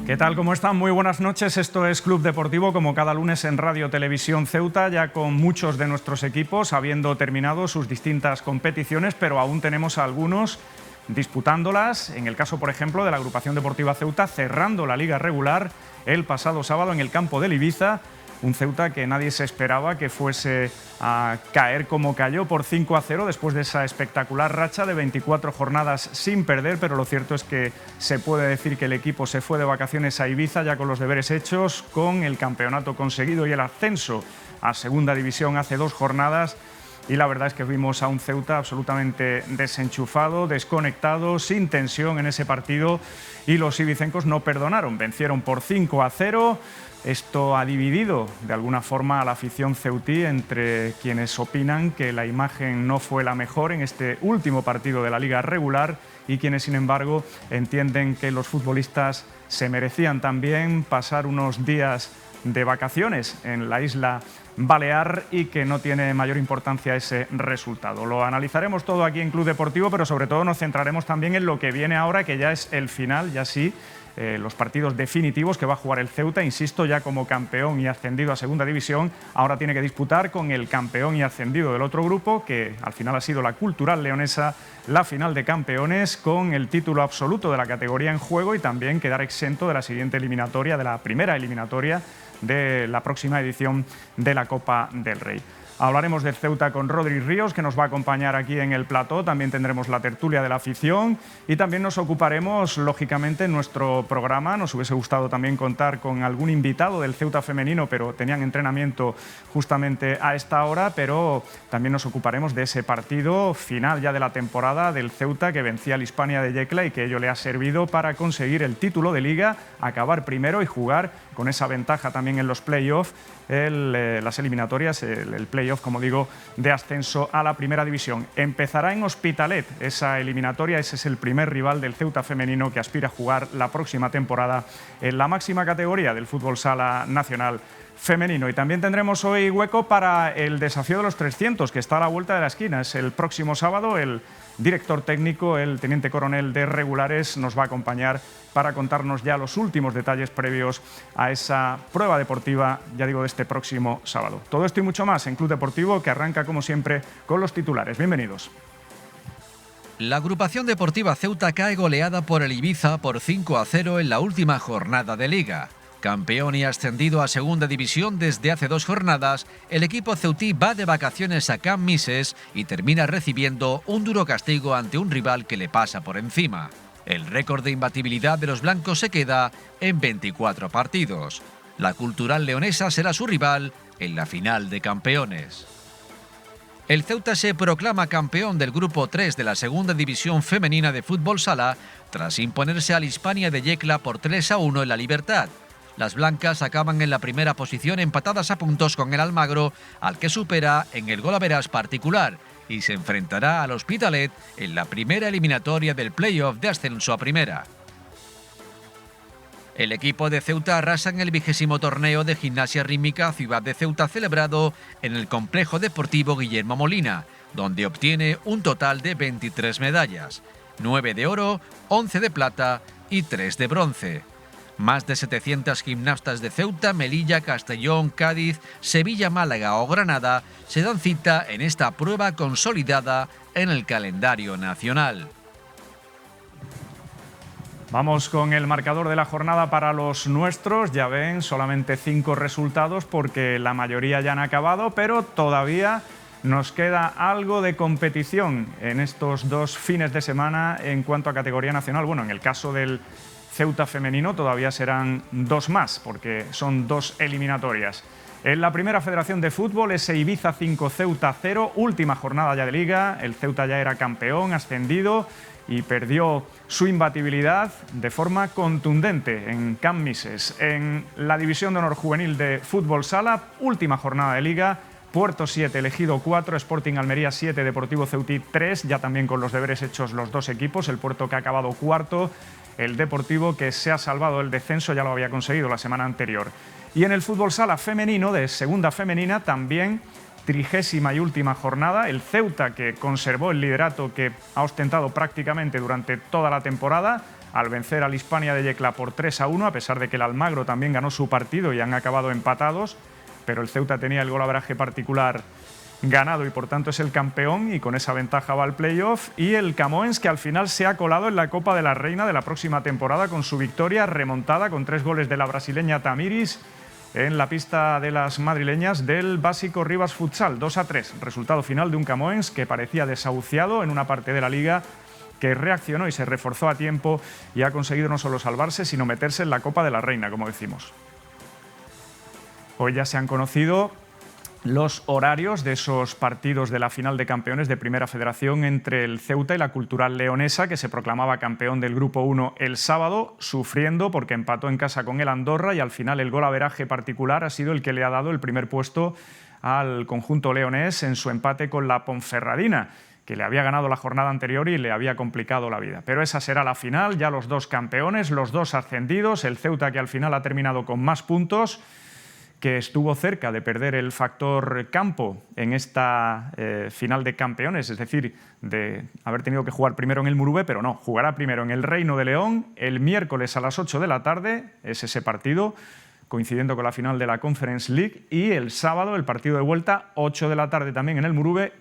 ¿Qué tal? ¿Cómo están? Muy buenas noches. Esto es Club Deportivo, como cada lunes en Radio Televisión Ceuta, ya con muchos de nuestros equipos habiendo terminado sus distintas competiciones, pero aún tenemos a algunos disputándolas. En el caso, por ejemplo, de la Agrupación Deportiva Ceuta, cerrando la liga regular el pasado sábado en el campo del Ibiza. Un Ceuta que nadie se esperaba que fuese a caer como cayó por 5-0 después de esa espectacular racha de 24 jornadas sin perder, pero lo cierto es que se puede decir que el equipo se fue de vacaciones a Ibiza ya con los deberes hechos, con el campeonato conseguido y el ascenso a Segunda División hace 2 jornadas. Y la verdad es que vimos a un Ceuta absolutamente desenchufado, desconectado, sin tensión en ese partido, y los ibicencos no perdonaron, vencieron por 5-0. Esto ha dividido de alguna forma a la afición ceutí entre quienes opinan que la imagen no fue la mejor en este último partido de la liga regular y quienes, sin embargo, entienden que los futbolistas se merecían también pasar unos días de vacaciones en la isla Balear y que no tiene mayor importancia ese resultado. Lo analizaremos todo aquí en Club Deportivo, pero sobre todo nos centraremos también en lo que viene ahora, que ya es el final, ya sí, los partidos definitivos que va a jugar el Ceuta, insisto, ya como campeón y ascendido a Segunda División. Ahora tiene que disputar con el campeón y ascendido del otro grupo, que al final ha sido la Cultural Leonesa, la final de campeones, con el título absoluto de la categoría en juego y también quedar exento de la siguiente eliminatoria, de la primera eliminatoria de la próxima edición de la Copa del Rey. Hablaremos del Ceuta con Rodri Ríos, que nos va a acompañar aquí en el plató. También tendremos la tertulia de la afición y también nos ocuparemos, lógicamente, en nuestro programa. Nos hubiese gustado también contar con algún invitado del Ceuta femenino, pero tenían entrenamiento justamente a esta hora. Pero también nos ocuparemos de ese partido final ya de la temporada del Ceuta, que vencía al Hispania de Yecla y que ello le ha servido para conseguir el título de Liga, acabar primero y jugar con esa ventaja también en los play-offs, las eliminatorias, el play-off, como digo, de ascenso a la Primera División. Empezará en Hospitalet esa eliminatoria, ese es el primer rival del Ceuta femenino que aspira a jugar la próxima temporada en la máxima categoría del fútbol sala nacional femenino. Y también tendremos hoy hueco para el desafío de los 300, que está a la vuelta de la esquina. Es el próximo sábado. El director técnico, el teniente coronel de Regulares, nos va a acompañar para contarnos ya los últimos detalles previos a esa prueba deportiva, ya digo, de este próximo sábado. Todo esto y mucho más en Club Deportivo, que arranca como siempre con los titulares. Bienvenidos. La agrupación deportiva Ceuta cae goleada por el Ibiza por 5-0 en la última jornada de Liga. Campeón y ascendido a Segunda División desde hace 2 jornadas, el equipo ceutí va de vacaciones a Can Mises y termina recibiendo un duro castigo ante un rival que le pasa por encima. El récord de imbatibilidad de los blancos se queda en 24 partidos. La Cultural Leonesa será su rival en la final de campeones. El Ceuta se proclama campeón del Grupo 3 de la Segunda División Femenina de Fútbol Sala tras imponerse al Hispania de Yecla por 3-1 en La Libertad. Las blancas acaban en la primera posición empatadas a puntos con el Almagro, al que supera en el golaveras particular, y se enfrentará al Hospitalet en la primera eliminatoria del play-off de ascenso a primera. El equipo de Ceuta arrasa en el 20º torneo de gimnasia rítmica Ciudad de Ceuta, celebrado en el complejo deportivo Guillermo Molina, donde obtiene un total de 23 medallas, 9 de oro, 11 de plata y 3 de bronce. Más de 700 gimnastas de Ceuta, Melilla, Castellón, Cádiz, Sevilla, Málaga o Granada se dan cita en esta prueba consolidada en el calendario nacional. Vamos con el marcador de la jornada para los nuestros. Ya ven, solamente 5 resultados porque la mayoría ya han acabado, pero todavía nos queda algo de competición en estos 2 fines de semana en cuanto a categoría nacional. Bueno, en el caso del Ceuta femenino todavía serán 2 más, porque son 2 eliminatorias. En la Primera Federación de Fútbol, ese Ibiza 5, Ceuta 0, última jornada ya de Liga. El Ceuta ya era campeón, ascendido, y perdió su imbatibilidad de forma contundente en Can Mises. En la División de Honor Juvenil de Fútbol Sala, última jornada de Liga, Puerto 7, Elegido 4, Sporting Almería 7, Deportivo Ceutí 3, ya también con los deberes hechos los 2 equipos, el Puerto que ha acabado cuarto, el Deportivo que se ha salvado del descenso, ya lo había conseguido la semana anterior. Y en el fútbol sala femenino, de segunda femenina, también 30ª y última jornada, el Ceuta, que conservó el liderato que ha ostentado prácticamente durante toda la temporada, al vencer al Hispania de Yecla por 3-1, a pesar de que el Almagro también ganó su partido y han acabado empatados, pero el Ceuta tenía el golaveraje particular ganado y por tanto es el campeón y con esa ventaja va al playoff. Y el Camoens, que al final se ha colado en la Copa de la Reina de la próxima temporada con su victoria remontada con 3 goles de la brasileña Tamiris en la pista de las madrileñas del Básico Rivas Futsal, 2-3. Resultado final de un Camoens que parecía desahuciado en una parte de la liga, que reaccionó y se reforzó a tiempo y ha conseguido no solo salvarse, sino meterse en la Copa de la Reina, como decimos. Hoy ya se han conocido los horarios de esos partidos de la final de campeones de Primera Federación entre el Ceuta y la Cultural Leonesa, que se proclamaba campeón del Grupo 1 el sábado, sufriendo porque empató en casa con el Andorra y al final el golaveraje particular ha sido el que le ha dado el primer puesto al conjunto leonés en su empate con la Ponferradina, que le había ganado la jornada anterior y le había complicado la vida. Pero esa será la final, ya los dos campeones, los dos ascendidos, el Ceuta que al final ha terminado con más puntos, que estuvo cerca de perder el factor campo en esta final de campeones, es decir, de haber tenido que jugar primero en el Muruve, pero no, jugará primero en el Reino de León el miércoles a las 8 de la tarde, es ese partido, coincidiendo con la final de la Conference League, y el sábado el partido de vuelta, 8 de la tarde también en el Muruve,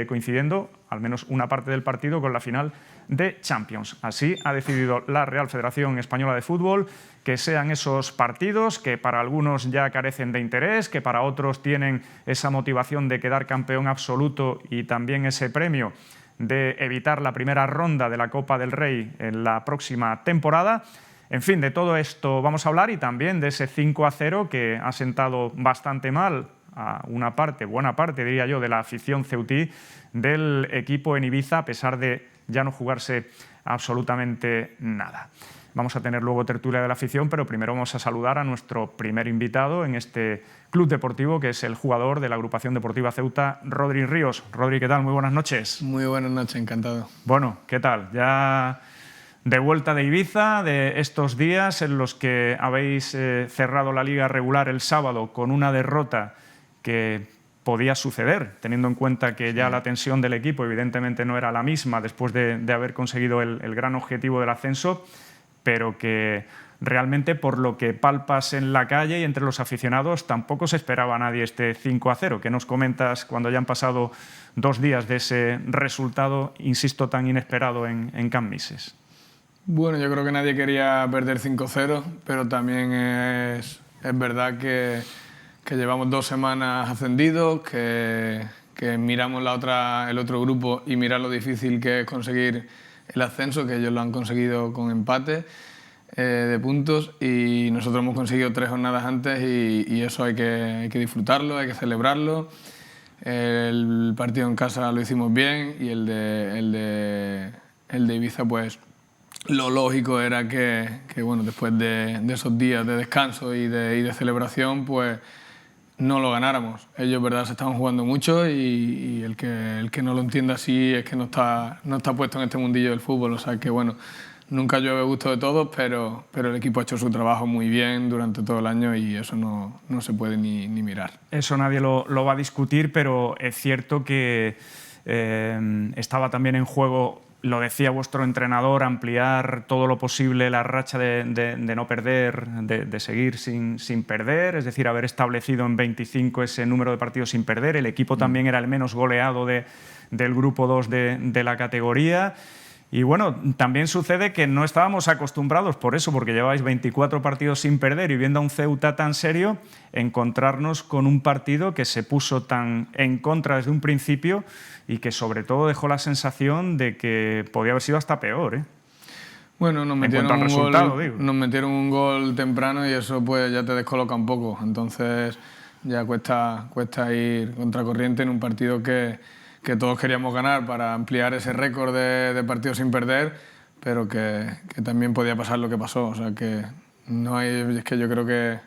coincidiendo al menos una parte del partido con la final de Champions. Así ha decidido la Real Federación Española de Fútbol que sean esos partidos que para algunos ya carecen de interés, que para otros tienen esa motivación de quedar campeón absoluto y también ese premio de evitar la primera ronda de la Copa del Rey en la próxima temporada. En fin, de todo esto vamos a hablar y también de ese 5-0 que ha sentado bastante mal a una parte, buena parte, diría yo, de la afición ceutí del equipo en Ibiza, a pesar de ya no jugarse absolutamente nada. Vamos a tener luego tertulia de la afición, pero primero vamos a saludar a nuestro primer invitado en este club deportivo, que es el jugador de la agrupación deportiva Ceuta, Rodri Ríos. Rodri, ¿qué tal? Muy buenas noches. Muy buenas noches, encantado. Bueno, ¿qué tal? Ya de vuelta de Ibiza, de estos días en los que habéis cerrado la liga regular el sábado con una derrota que podía suceder, teniendo en cuenta que ya la tensión del equipo evidentemente no era la misma después de haber conseguido el gran objetivo del ascenso, pero que realmente por lo que palpas en la calle y entre los aficionados tampoco se esperaba a nadie este 5-0. ¿Qué nos comentas cuando ya han pasado 2 días de ese resultado, insisto, tan inesperado en Can Mises? Bueno, yo creo que nadie quería perder 5-0, pero también es verdad que llevamos 2 semanas ascendidos, que miramos el otro grupo y mirar lo difícil que es conseguir el ascenso, que ellos lo han conseguido con empate de puntos y nosotros hemos conseguido 3 jornadas antes y eso hay que disfrutarlo, hay que celebrarlo. El partido en casa lo hicimos bien y el de Ibiza, pues lo lógico era que bueno, después de esos días de descanso y de celebración, pues no lo ganáramos. Ellos, verdad, se estaban jugando mucho y el que no lo entienda así es que no está puesto en este mundillo del fútbol. O sea que, bueno, nunca llueve a gusto de todos, pero el equipo ha hecho su trabajo muy bien durante todo el año y eso no se puede ni mirar. Eso nadie lo va a discutir, pero es cierto que estaba también en juego, lo decía vuestro entrenador, ampliar todo lo posible la racha de no perder, de seguir sin perder, es decir, haber establecido en 25 ese número de partidos sin perder. El equipo también era el menos goleado del grupo 2 de la categoría. Y bueno, también sucede que no estábamos acostumbrados por eso, porque lleváis 24 partidos sin perder y viendo a un Ceuta tan serio, encontrarnos con un partido que se puso tan en contra desde un principio y que sobre todo dejó la sensación de que podía haber sido hasta peor, ¿eh? Bueno, nos metieron un gol temprano y eso pues ya te descoloca un poco, entonces ya cuesta ir contracorriente en un partido que todos queríamos ganar para ampliar ese récord de partidos sin perder, pero que también podía pasar lo que pasó. O sea que es que yo creo que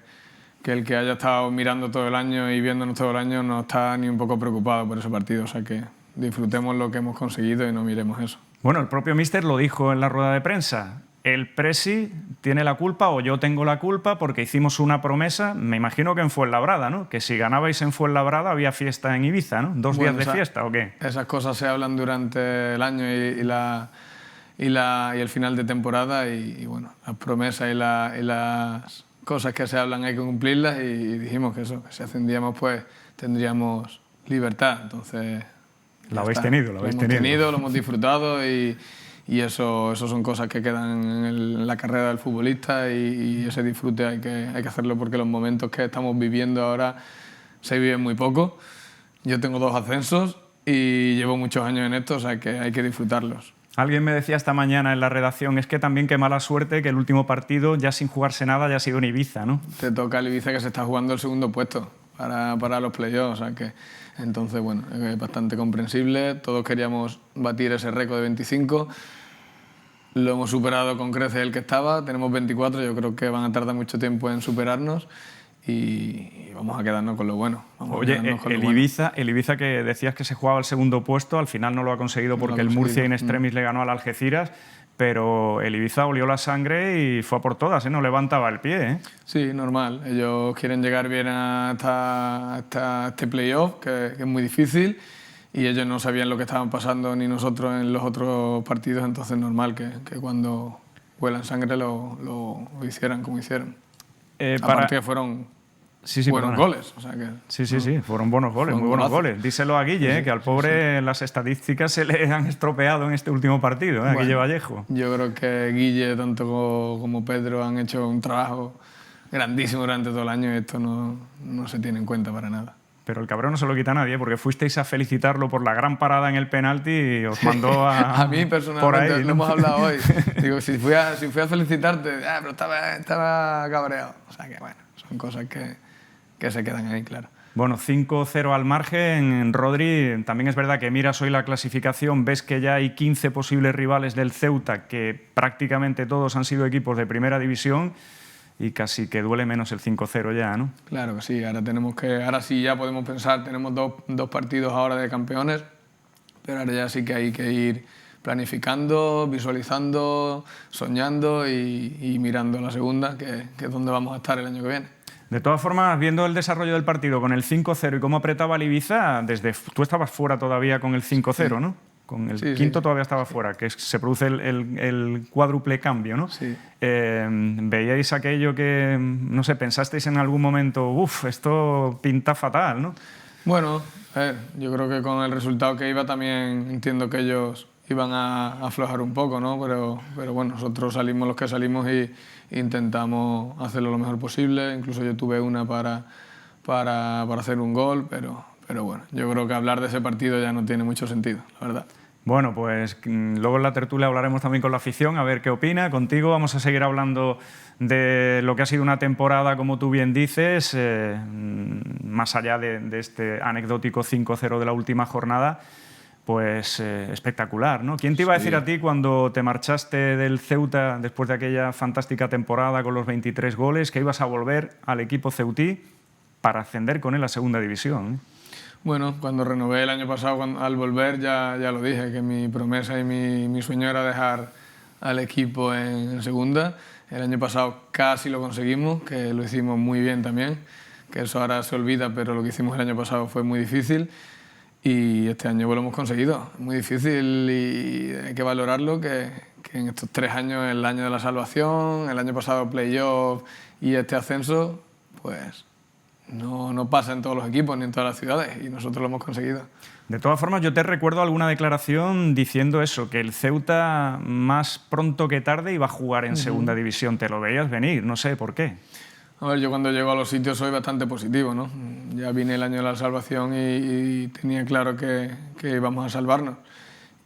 el que haya estado mirando todo el año y viéndonos todo el año no está ni un poco preocupado por ese partido. O sea que disfrutemos lo que hemos conseguido y no miremos eso. Bueno, el propio míster lo dijo en la rueda de prensa. El Presi tiene la culpa o yo tengo la culpa porque hicimos una promesa, me imagino que en Fuenlabrada, ¿no? Que si ganabais en Fuenlabrada había fiesta en Ibiza, ¿no? ¿2 días de fiesta o qué? Esas cosas se hablan durante el año y y el final de temporada y bueno, las promesas y las cosas que se hablan hay que cumplirlas y dijimos que eso, que si ascendíamos pues tendríamos libertad, entonces... Lo habéis tenido. Lo hemos disfrutado y eso son cosas que quedan en la carrera del futbolista y ese disfrute hay que hacerlo porque los momentos que estamos viviendo ahora se viven muy poco. Yo tengo 2 ascensos y llevo muchos años en esto, o sea que hay que disfrutarlos. Alguien me decía esta mañana en la redacción, es que también qué mala suerte que el último partido, ya sin jugarse nada, ya ha sido en Ibiza, ¿no? Te toca el Ibiza que se está jugando el segundo puesto para los playoffs, o sea que... Entonces, bueno, es bastante comprensible. Todos queríamos batir ese récord de 25. Lo hemos superado con creces el que estaba. Tenemos 24, yo creo que van a tardar mucho tiempo en superarnos y vamos a quedarnos con lo bueno. Oye, el Ibiza que decías que se jugaba el segundo puesto, al final no lo ha conseguido porque el Murcia in extremis le ganó al Algeciras, pero el Ibiza olió la sangre y fue a por todas, ¿eh? No levantaba el pie, ¿eh? Sí, normal. Ellos quieren llegar bien hasta este playoff, que es muy difícil, y ellos no sabían lo que estaban pasando ni nosotros en los otros partidos, entonces normal que cuando huelan sangre lo hicieran como hicieron. Aparte que fueron... buenos goles. O sea que, sí, fueron buenos goles, muy buenos goles. Díselo a Guille, que al pobre las estadísticas se le han estropeado en este último partido, bueno, Guille Vallejo. Yo creo que Guille, tanto como Pedro, han hecho un trabajo grandísimo durante todo el año y esto no se tiene en cuenta para nada. Pero el cabrón no se lo quita a nadie, porque fuisteis a felicitarlo por la gran parada en el penalti y os mandó a... A mí personalmente, por ahí, ¿no? Lo hemos hablado hoy. Digo, si fui a felicitarte, pero estaba cabreado. O sea que bueno, son cosas que se quedan ahí, claro. Bueno, 5-0 al margen. Rodri, también es verdad que miras hoy la clasificación, ves que ya hay 15 posibles rivales del Ceuta, que prácticamente todos han sido equipos de primera división y casi que duele menos el 5-0 ya, ¿no? Claro que sí, ahora sí ya podemos pensar, tenemos dos partidos ahora de campeones, pero ahora ya sí que hay que ir planificando, visualizando, soñando y mirando la segunda, que es donde vamos a estar el año que viene. De todas formas, viendo el desarrollo del partido con el 5-0 y cómo apretaba el Ibiza, tú estabas fuera todavía con el 5-0, ¿no? Con el quinto todavía estaba fuera, que se produce el cuádruple cambio, ¿no? Sí. ¿Veíais aquello que, no sé, pensasteis en algún momento, esto pinta fatal, ¿no? Bueno, yo creo que con el resultado que iba también entiendo que ellos iban a aflojar un poco, ¿no? Pero bueno, nosotros salimos los que salimos y intentamos hacerlo lo mejor posible. Incluso yo tuve una para hacer un gol, pero bueno, yo creo que hablar de ese partido ya no tiene mucho sentido, la verdad. Bueno, pues luego en la tertulia hablaremos también con la afición, a ver qué opina. Contigo vamos a seguir hablando de lo que ha sido una temporada, como tú bien dices, más allá de este anecdótico 5-0 de la última jornada, pues espectacular, ¿no? ¿Quién te iba a decir a ti cuando te marchaste del Ceuta después de aquella fantástica temporada con los 23 goles que ibas a volver al equipo ceutí para ascender con él a segunda división, ¿eh? Bueno, cuando renové el año pasado, al volver ya lo dije, que mi promesa y mi sueño era dejar al equipo en segunda. El año pasado casi lo conseguimos, que lo hicimos muy bien también, que eso ahora se olvida, pero lo que hicimos el año pasado fue muy difícil y este año lo hemos conseguido. Muy difícil y hay que valorarlo, que en estos 3 años, el año de la salvación, el año pasado playoff y este ascenso, pues... No pasa en todos los equipos ni en todas las ciudades y nosotros lo hemos conseguido. De todas formas, yo te recuerdo alguna declaración diciendo eso, que el Ceuta más pronto que tarde iba a jugar en segunda división. ¿Te lo veías venir? No sé por qué. A ver, yo cuando llego a los sitios soy bastante positivo, ¿no? Ya vine el año de la salvación y tenía claro que íbamos a salvarnos.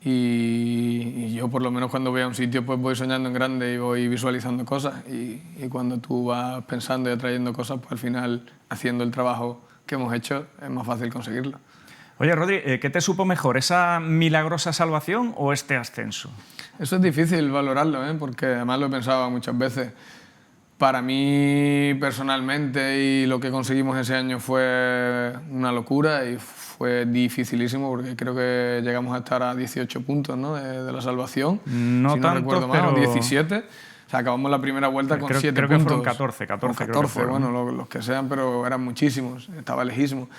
Y yo por lo menos cuando voy a un sitio pues voy soñando en grande y voy visualizando cosas y cuando tú vas pensando y atrayendo cosas pues al final haciendo el trabajo que hemos hecho es más fácil conseguirlo. Oye Rodri, ¿qué te supo mejor, esa milagrosa salvación o este ascenso? Eso es difícil valorarlo, porque además lo he pensado muchas veces. Para mí personalmente y lo que conseguimos ese año fue una locura y fue dificilísimo porque creo que llegamos a estar a 18 puntos, ¿no? de la salvación. No si tanto, no recuerdo mal, pero... 17. O sea, acabamos la primera vuelta con 7 puntos. Creo que fueron 14. 14, bueno, los que sean, pero eran muchísimos, estaba lejísimo.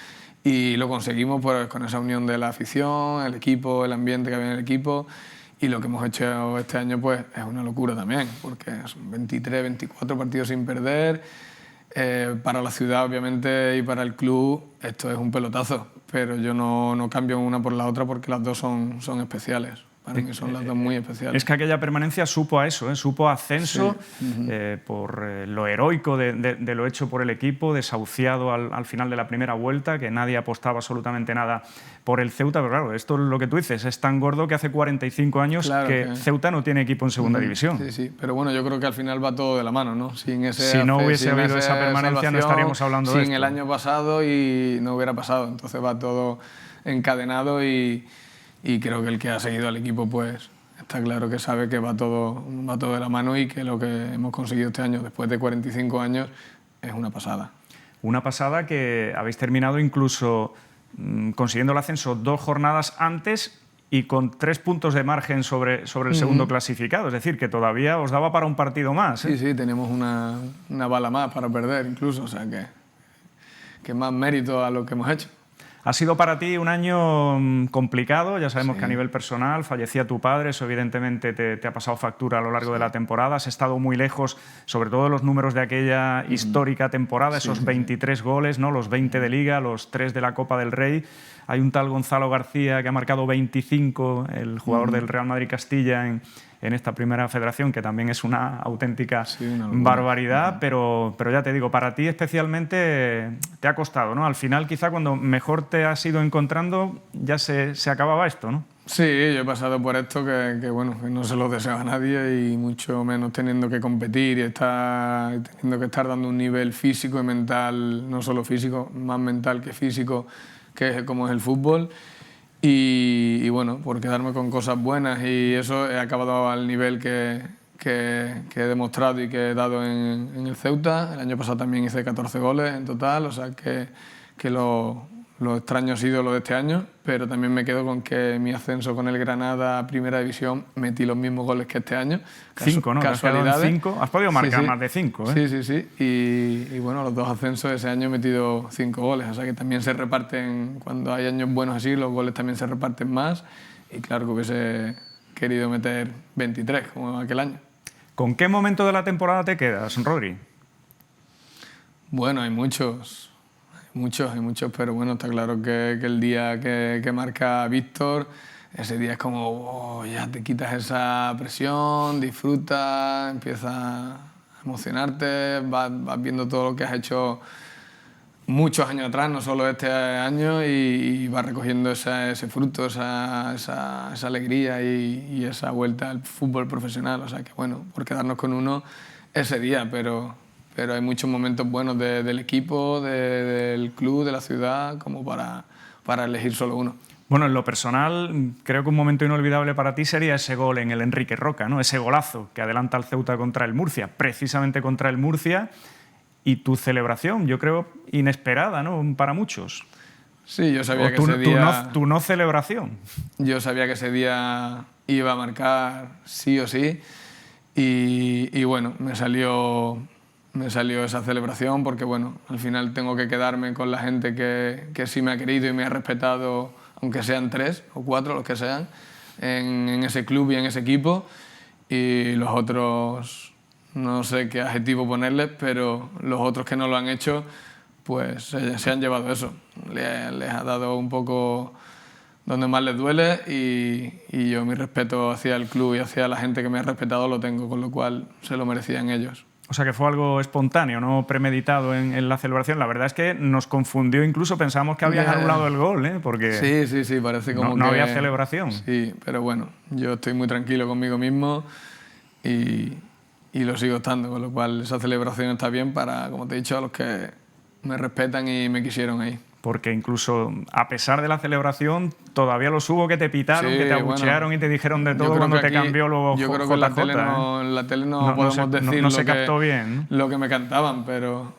Y lo conseguimos pues, con esa unión de la afición, el equipo, el ambiente que había en el equipo. Y lo que hemos hecho este año pues es una locura también, porque son 23, 24 partidos sin perder. Para la ciudad, obviamente, y para el club, esto es un pelotazo, pero yo no cambio una por la otra porque las dos son especiales. Para mí son las dos muy especiales. Es que aquella permanencia supo a eso, supo a ascenso, Sí. por lo heroico de lo hecho por el equipo, desahuciado al final de la primera vuelta, que nadie apostaba absolutamente nada por el Ceuta, pero claro, esto es lo que tú dices, es tan gordo que hace 45 años Claro que Ceuta no tiene equipo en segunda división. Sí, sí, pero bueno, yo creo que al final va todo de la mano, ¿no? Si no hubiese habido esa permanencia no estaríamos hablando de esto. Sin el año pasado y no hubiera pasado, entonces va todo encadenado y creo que el que ha seguido al equipo pues está claro que sabe que va todo de la mano y que lo que hemos conseguido este año después de 45 años es una pasada. Una pasada que habéis terminado incluso consiguiendo el ascenso 2 jornadas antes y con 3 puntos de margen sobre el segundo clasificado, es decir, que todavía os daba para un partido más. Sí, sí, tenemos una bala más para perder incluso, o sea que más mérito a lo que hemos hecho. Ha sido para ti un año complicado, ya sabemos que a nivel personal fallecía tu padre, eso evidentemente te ha pasado factura a lo largo de la temporada, has estado muy lejos, sobre todo de los números de aquella histórica temporada, esos 23 goles, ¿no? Los 20 de Liga, los 3 de la Copa del Rey. Hay un tal Gonzalo García que ha marcado 25, el jugador del Real Madrid Castilla en esta primera federación, que también es una auténtica barbaridad, pero ya te digo, para ti especialmente te ha costado, ¿no? Al final, quizá cuando mejor te has ido encontrando, ya se acababa esto, ¿no? Sí, yo he pasado por esto que no se lo deseo a nadie y mucho menos teniendo que competir y teniendo que estar dando un nivel físico y mental, no solo físico, más mental que físico, como es el fútbol. Y bueno, por quedarme con cosas buenas y eso he acabado al nivel que he demostrado y que he dado en el Ceuta. El año pasado también hice 14 goles en total, o sea que lo extraño ha sido lo de este año, pero también me quedo con que mi ascenso con el Granada a Primera División metí los mismos goles que este año. 5, ¿no? Casualidades. 5. Has podido marcar más de 5, ¿eh? Sí. Y bueno, los 2 ascensos ese año he metido 5 goles, o sea que también se reparten, cuando hay años buenos así, los goles también se reparten más y claro que hubiese querido meter 23 como aquel año. ¿Con qué momento de la temporada te quedas, Rodri? Bueno, hay muchos, pero bueno, está claro que el día que marca Víctor, ese día es como, ya te quitas esa presión, disfrutas, empiezas a emocionarte, vas viendo todo lo que has hecho muchos años atrás, no solo este año, y vas recogiendo ese fruto, esa alegría y esa vuelta al fútbol profesional. O sea que bueno, por quedarnos con uno ese día, pero hay muchos momentos buenos del equipo, del club, de la ciudad, como para elegir solo uno. Bueno, en lo personal, creo que un momento inolvidable para ti sería ese gol en el Enrique Roca, ¿no? Ese golazo que adelanta al Ceuta contra el Murcia, precisamente contra el Murcia, y tu celebración, yo creo, inesperada, ¿no? Para muchos. Sí, yo sabía que ese día... Tu no celebración. Yo sabía que ese día iba a marcar sí o sí, y bueno, me salió esa celebración porque bueno, al final tengo que quedarme con la gente que sí me ha querido y me ha respetado, aunque sean 3 o 4 los que sean, en ese club y en ese equipo, y los otros no sé qué adjetivo ponerles, pero los otros que no lo han hecho pues se han llevado eso, les ha dado un poco donde más les duele y yo mi respeto hacia el club y hacia la gente que me ha respetado lo tengo, con lo cual se lo merecían ellos. O sea que fue algo espontáneo, no premeditado en la celebración. La verdad es que nos confundió, incluso pensábamos que habías anulado el gol, ¿eh? Porque sí, parece como no que... había celebración. Sí, pero bueno, yo estoy muy tranquilo conmigo mismo y lo sigo estando, con lo cual esa celebración está bien para, como te he dicho, a los que me respetan y me quisieron ahí. Porque incluso a pesar de la celebración, todavía los hubo que te pitaron, que te abuchearon y te dijeron de todo cuando te cambió luego JJ. Yo creo que en la tele no podemos decir no se captó bien, ¿no? Lo que me cantaban, pero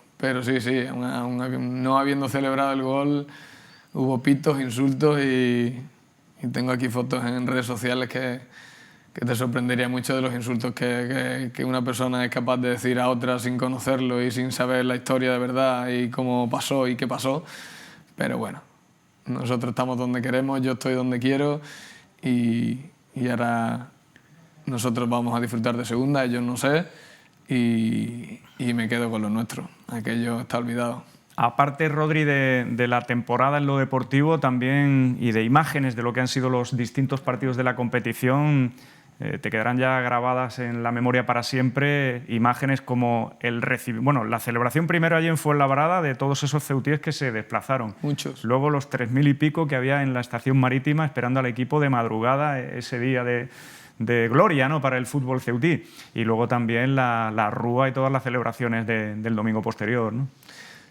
sí, no habiendo celebrado el gol, hubo pitos, insultos y tengo aquí fotos en redes sociales que te sorprendería mucho de los insultos que una persona es capaz de decir a otra sin conocerlo y sin saber la historia de verdad y cómo pasó y qué pasó. Pero bueno, nosotros estamos donde queremos, yo estoy donde quiero y y ahora nosotros vamos a disfrutar de segunda, ellos no sé, y me quedo con lo nuestro, aquello está olvidado. Aparte, Rodri, de la temporada en lo deportivo también y de imágenes de lo que han sido los distintos partidos de la competición, te quedarán ya grabadas en la memoria para siempre imágenes como la celebración primero allí en Fuenlabrada de todos esos ceutíes que se desplazaron. Muchos. Luego los 3.000 y pico que había en la estación marítima esperando al equipo de madrugada ese día de gloria, ¿no?, para el fútbol ceutí. Y luego también la rúa y todas las celebraciones del domingo posterior, ¿no?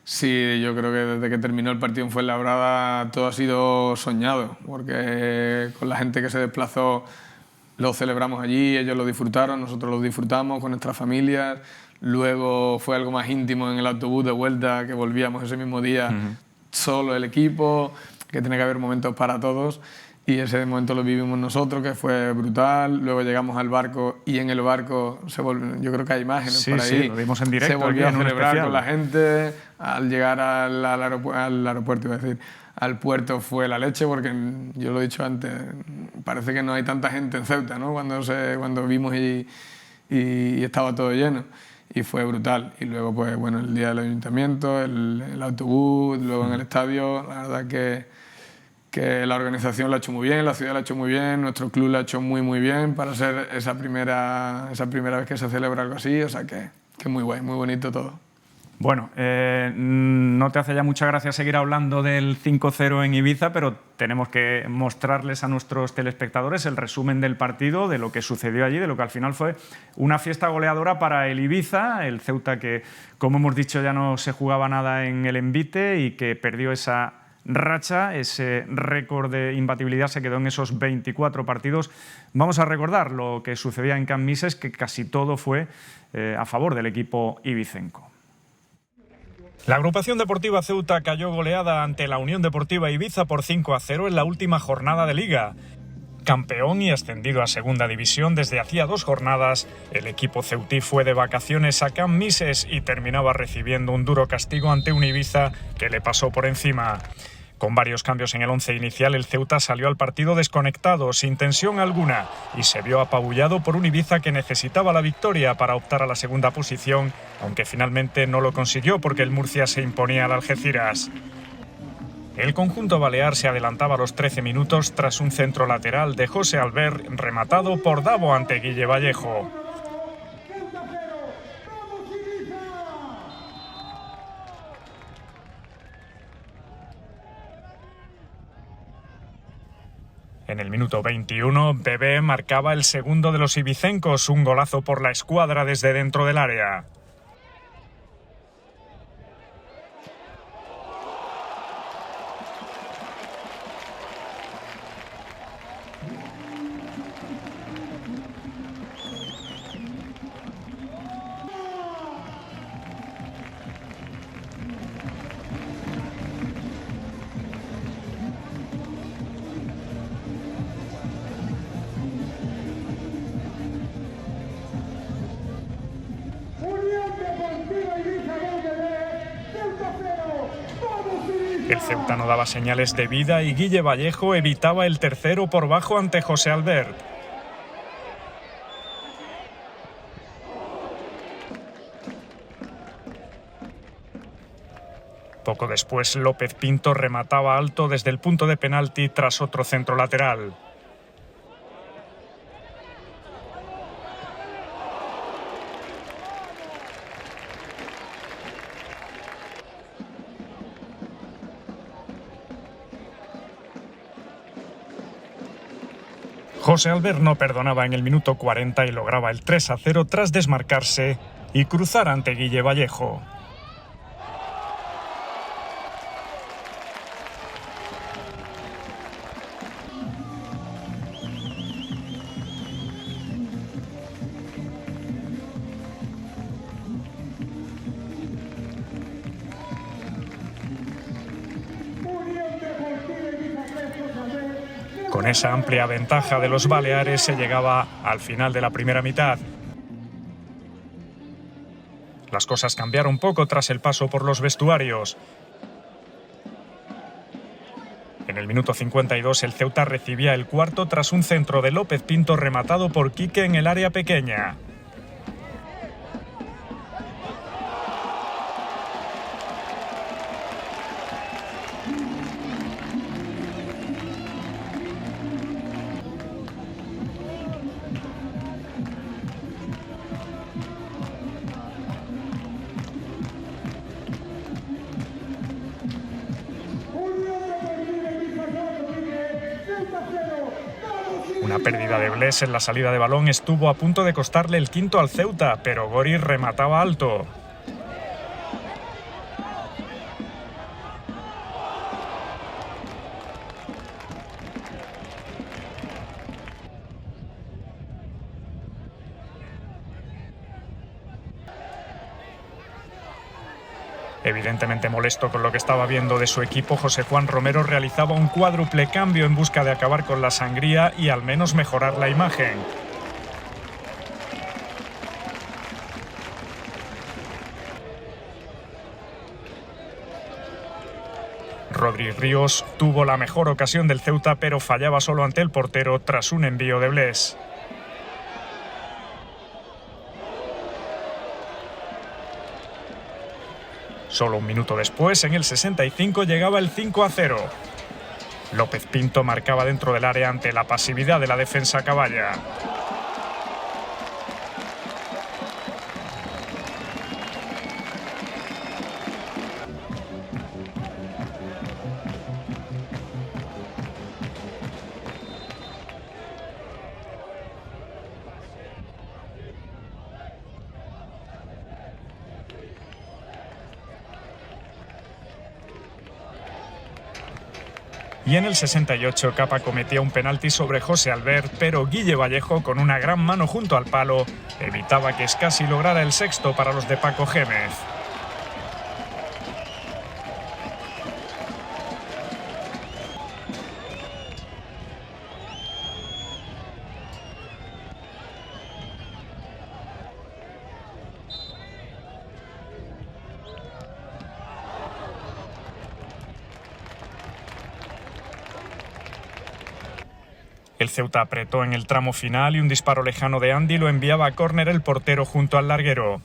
Sí, yo creo que desde que terminó el partido en Fuenlabrada todo ha sido soñado, porque con la gente que se desplazó lo celebramos allí, ellos lo disfrutaron, nosotros lo disfrutamos con nuestras familias. Luego fue algo más íntimo en el autobús de vuelta, que volvíamos ese mismo día solo el equipo, que tiene que haber momentos para todos. Y ese momento lo vivimos nosotros, que fue brutal. Luego llegamos al barco y en el barco yo creo que hay imágenes por ahí. Sí, lo vimos en directo. Se volvió a celebrar especial con la gente. Al llegar al aeropuerto, iba a decir, al puerto fue la leche, porque yo lo he dicho antes, parece que no hay tanta gente en Ceuta, ¿no? Cuando vimos y estaba todo lleno. Y fue brutal. Y luego, pues bueno, el día del ayuntamiento, el autobús, luego en el estadio, la verdad que la organización lo ha hecho muy bien, la ciudad lo ha hecho muy bien, nuestro club lo ha hecho muy muy bien para ser esa primera vez que se celebra algo así, o sea que muy guay, muy bonito todo. Bueno, no te hace ya mucha gracia seguir hablando del 5-0 en Ibiza, pero tenemos que mostrarles a nuestros telespectadores el resumen del partido, de lo que sucedió allí, de lo que al final fue una fiesta goleadora para el Ibiza, el Ceuta que, como hemos dicho, ya no se jugaba nada en el envite y que perdió esa racha, ese récord de imbatibilidad se quedó en esos 24 partidos. Vamos a recordar lo que sucedía en Can Mises, que casi todo fue a favor del equipo ibicenco. La agrupación deportiva Ceuta cayó goleada ante la Unión Deportiva Ibiza por 5-0 en la última jornada de Liga. Campeón y ascendido a segunda división desde hacía 2 jornadas, el equipo ceutí fue de vacaciones a Can Mises y terminaba recibiendo un duro castigo ante un Ibiza que le pasó por encima. Con varios cambios en el once inicial, el Ceuta salió al partido desconectado, sin tensión alguna, y se vio apabullado por un Ibiza que necesitaba la victoria para optar a la segunda posición, aunque finalmente no lo consiguió porque el Murcia se imponía al Algeciras. El conjunto balear se adelantaba a los 13 minutos tras un centro lateral de José Albert rematado por Davo ante Guille Vallejo. En el minuto 21, Bebé marcaba el segundo de los ibicencos, un golazo por la escuadra desde dentro del área. El Ceuta no daba señales de vida y Guille Vallejo evitaba el tercero por bajo ante José Albert. Poco después, López Pinto remataba alto desde el punto de penalti tras otro centro lateral. José Albert no perdonaba en el minuto 40 y lograba el 3-0 tras desmarcarse y cruzar ante Guille Vallejo. Con esa amplia ventaja de los baleares se llegaba al final de la primera mitad. Las cosas cambiaron poco tras el paso por los vestuarios. En el minuto 52 el Ceuta recibía el cuarto tras un centro de López Pinto rematado por Quique en el área pequeña. Una pérdida de Bles en la salida de balón estuvo a punto de costarle el quinto al Ceuta, pero Gori remataba alto. Evidentemente molesto con lo que estaba viendo de su equipo, José Juan Romero realizaba un cuádruple cambio en busca de acabar con la sangría y al menos mejorar la imagen. Rodri Ríos tuvo la mejor ocasión del Ceuta, pero fallaba solo ante el portero tras un envío de Bles. Solo un minuto después, en el 65, llegaba el 5-0. López Pinto marcaba dentro del área ante la pasividad de la defensa caballa. Y en el 68 Capa cometía un penalti sobre José Albert, pero Guille Vallejo, con una gran mano junto al palo, evitaba que Scassi lograra el sexto para los de Paco Gémez. El Ceuta apretó en el tramo final y un disparo lejano de Andy lo enviaba a córner el portero junto al larguero.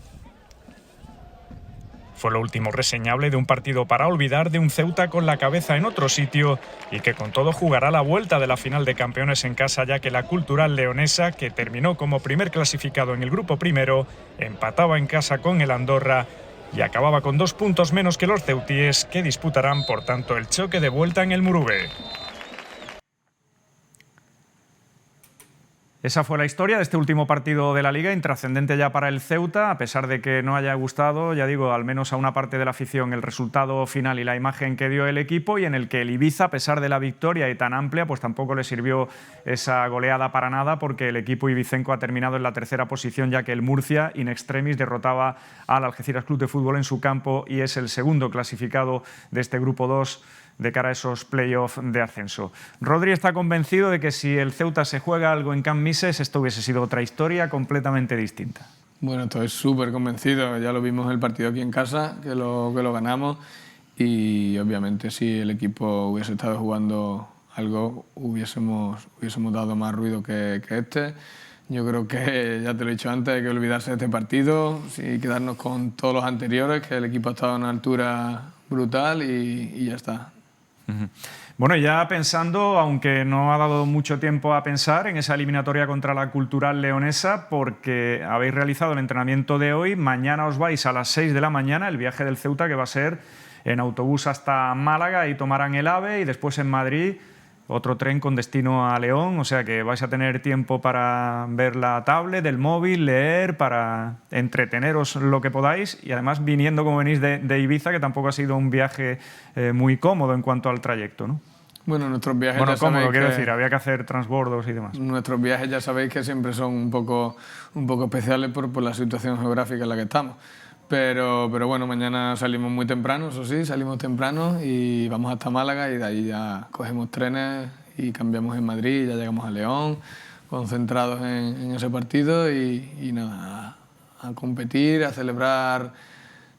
Fue lo último reseñable de un partido para olvidar, de un Ceuta con la cabeza en otro sitio y que con todo jugará la vuelta de la final de campeones en casa, ya que la Cultural Leonesa, que terminó como primer clasificado en el grupo primero, empataba en casa con el Andorra y acababa con 2 puntos menos que los ceutíes, que disputarán por tanto el choque de vuelta en el Murube. Esa fue la historia de este último partido de la Liga, intrascendente ya para el Ceuta, a pesar de que no haya gustado, ya digo, al menos a una parte de la afición, el resultado final y la imagen que dio el equipo, y en el que el Ibiza, a pesar de la victoria y tan amplia, pues tampoco le sirvió esa goleada para nada, porque el equipo ibicenco ha terminado en la tercera posición, ya que el Murcia, in extremis, derrotaba al Algeciras Club de Fútbol en su campo y es el segundo clasificado de este grupo 2 de cara a esos play-off de ascenso. Rodri está convencido de que si el Ceuta se juega algo en Can Mises, esto hubiese sido otra historia completamente distinta. Bueno, estoy súper convencido. Ya lo vimos en el partido aquí en casa, que lo ganamos. Y obviamente si el equipo hubiese estado jugando algo, hubiésemos dado más ruido que este. Yo creo que, ya te lo he dicho antes, hay que olvidarse de este partido y quedarnos con todos los anteriores, que el equipo ha estado a una altura brutal y ya está. Bueno, ya pensando, aunque no ha dado mucho tiempo a pensar en esa eliminatoria contra la Cultural Leonesa, porque habéis realizado el entrenamiento de hoy, mañana os vais a las 6 de la mañana, el viaje del Ceuta, que va a ser en autobús hasta Málaga, y tomarán el AVE, y después en Madrid otro tren con destino a León, o sea que vais a tener tiempo para ver la tablet, el móvil, leer, para entreteneros lo que podáis, y además viniendo como venís de Ibiza, que tampoco ha sido un viaje muy cómodo en cuanto al trayecto, ¿no? Bueno, nuestros viajes bueno, ya cómodo, sabéis quiero que decir, había que hacer transbordos y demás. Nuestros viajes ya sabéis que siempre son un poco especiales por la situación geográfica en la que estamos. Pero bueno, mañana salimos muy temprano, eso sí, salimos temprano y vamos hasta Málaga y de ahí ya cogemos trenes y cambiamos en Madrid, ya llegamos a León, concentrados en ese partido y nada, a competir, a celebrar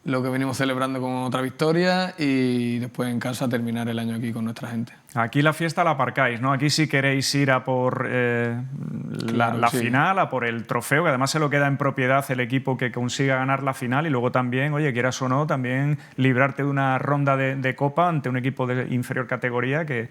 lo que venimos celebrando con otra victoria y después en casa terminar el año aquí con nuestra gente. Aquí la fiesta la aparcáis, ¿no? Aquí sí queréis ir a por la sí. final, a por el trofeo, que además se lo queda en propiedad el equipo que consiga ganar la final y luego también, oye, quieras o no, también librarte de una ronda de Copa ante un equipo de inferior categoría que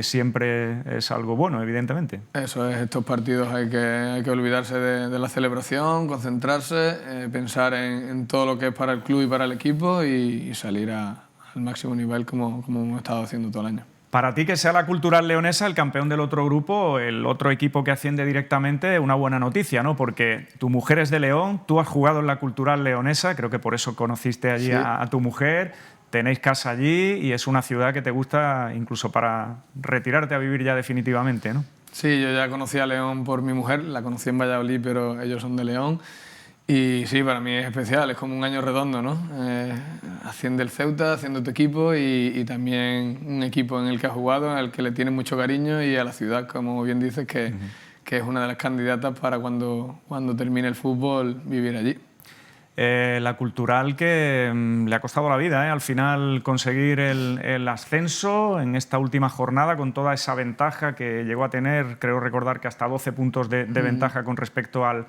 siempre es algo bueno, evidentemente. Eso es, estos partidos hay que olvidarse de la celebración, concentrarse, pensar en todo lo que es para el club y para el equipo y salir al máximo nivel como hemos estado haciendo todo el año. Para ti, que sea la Cultural Leonesa el campeón del otro grupo, el otro equipo que asciende directamente, una buena noticia, ¿no? Porque tu mujer es de León, tú has jugado en la Cultural Leonesa, creo que por eso conociste allí a tu mujer, tenéis casa allí y es una ciudad que te gusta incluso para retirarte a vivir ya definitivamente, ¿no? Sí, yo ya conocí a León por mi mujer, la conocí en Valladolid, pero ellos son de León. Y sí, para mí es especial, es como un año redondo, ¿no? Asciende el Ceuta, haciendo tu equipo y también un equipo en el que has jugado, en el que le tienes mucho cariño y a la ciudad, como bien dices, que es una de las candidatas para cuando termine el fútbol vivir allí. La Cultural que le ha costado la vida, al final conseguir el ascenso en esta última jornada con toda esa ventaja que llegó a tener, creo recordar que hasta 12 puntos de ventaja con respecto al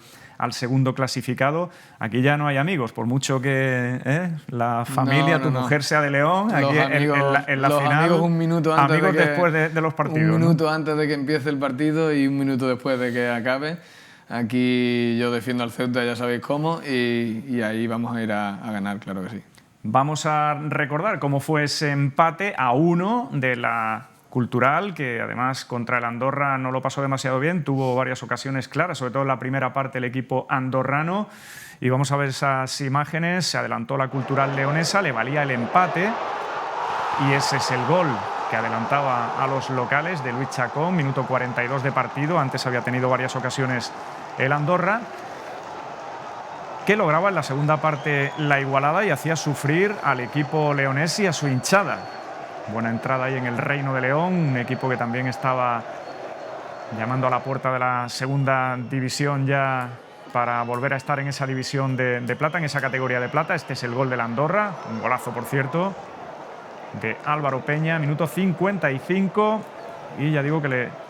segundo clasificado. Aquí ya no hay amigos, por mucho que la familia, tu mujer sea de León, aquí en la final, amigos un minuto antes amigos después de los partidos. Un minuto antes de que empiece el partido y un minuto después de que acabe. Aquí yo defiendo al Ceuta, ya sabéis cómo, y ahí vamos a ir a ganar, claro que sí. Vamos a recordar cómo fue ese empate a 1 de la Cultural, que además contra el Andorra no lo pasó demasiado bien, tuvo varias ocasiones claras, sobre todo en la primera parte el equipo andorrano, y vamos a ver esas imágenes. Se adelantó la Cultural Leonesa, le valía el empate, y ese es el gol que adelantaba a los locales de Luis Chacón, minuto 42 de partido. Antes había tenido varias ocasiones el Andorra, que lograba en la segunda parte la igualada y hacía sufrir al equipo leonés y a su hinchada. Buena entrada ahí en el Reino de León, un equipo que también estaba llamando a la puerta de la segunda división ya para volver a estar en esa división de plata, en esa categoría de plata. Este es el gol del Andorra, un golazo por cierto, de Álvaro Peña, minuto 55, y ya digo que le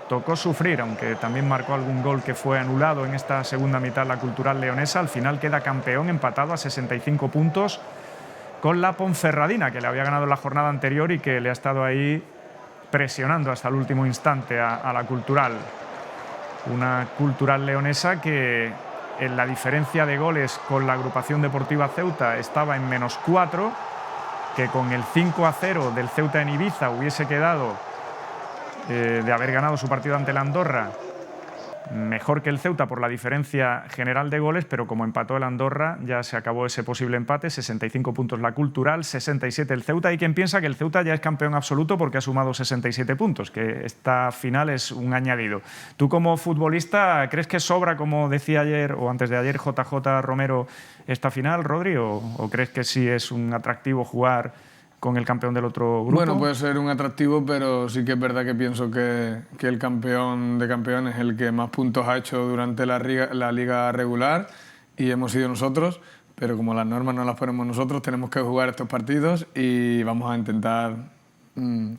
tocó sufrir, aunque también marcó algún gol que fue anulado en esta segunda mitad la Cultural Leonesa. Al final queda campeón, empatado a 65 puntos con la Ponferradina, que le había ganado en la jornada anterior y que le ha estado ahí presionando hasta el último instante a la Cultural. Una Cultural Leonesa que en la diferencia de goles con la Agrupación Deportiva Ceuta estaba en -4, que con el 5-0 del Ceuta en Ibiza hubiese quedado, de haber ganado su partido ante el Andorra, mejor que el Ceuta por la diferencia general de goles, pero como empató el Andorra ya se acabó ese posible empate. 65 puntos la Cultural, 67 el Ceuta. Hay quien piensa que el Ceuta ya es campeón absoluto porque ha sumado 67 puntos, que esta final es un añadido. Tú como futbolista, ¿crees que sobra, como decía ayer o antes de ayer JJ Romero, esta final, Rodri, o crees que sí es un atractivo jugar con el campeón del otro grupo? Bueno, puede ser un atractivo, pero sí que es verdad que pienso que el campeón de campeones es el que más puntos ha hecho durante la liga regular y hemos sido nosotros, pero como las normas no las ponemos nosotros, tenemos que jugar estos partidos y vamos a intentar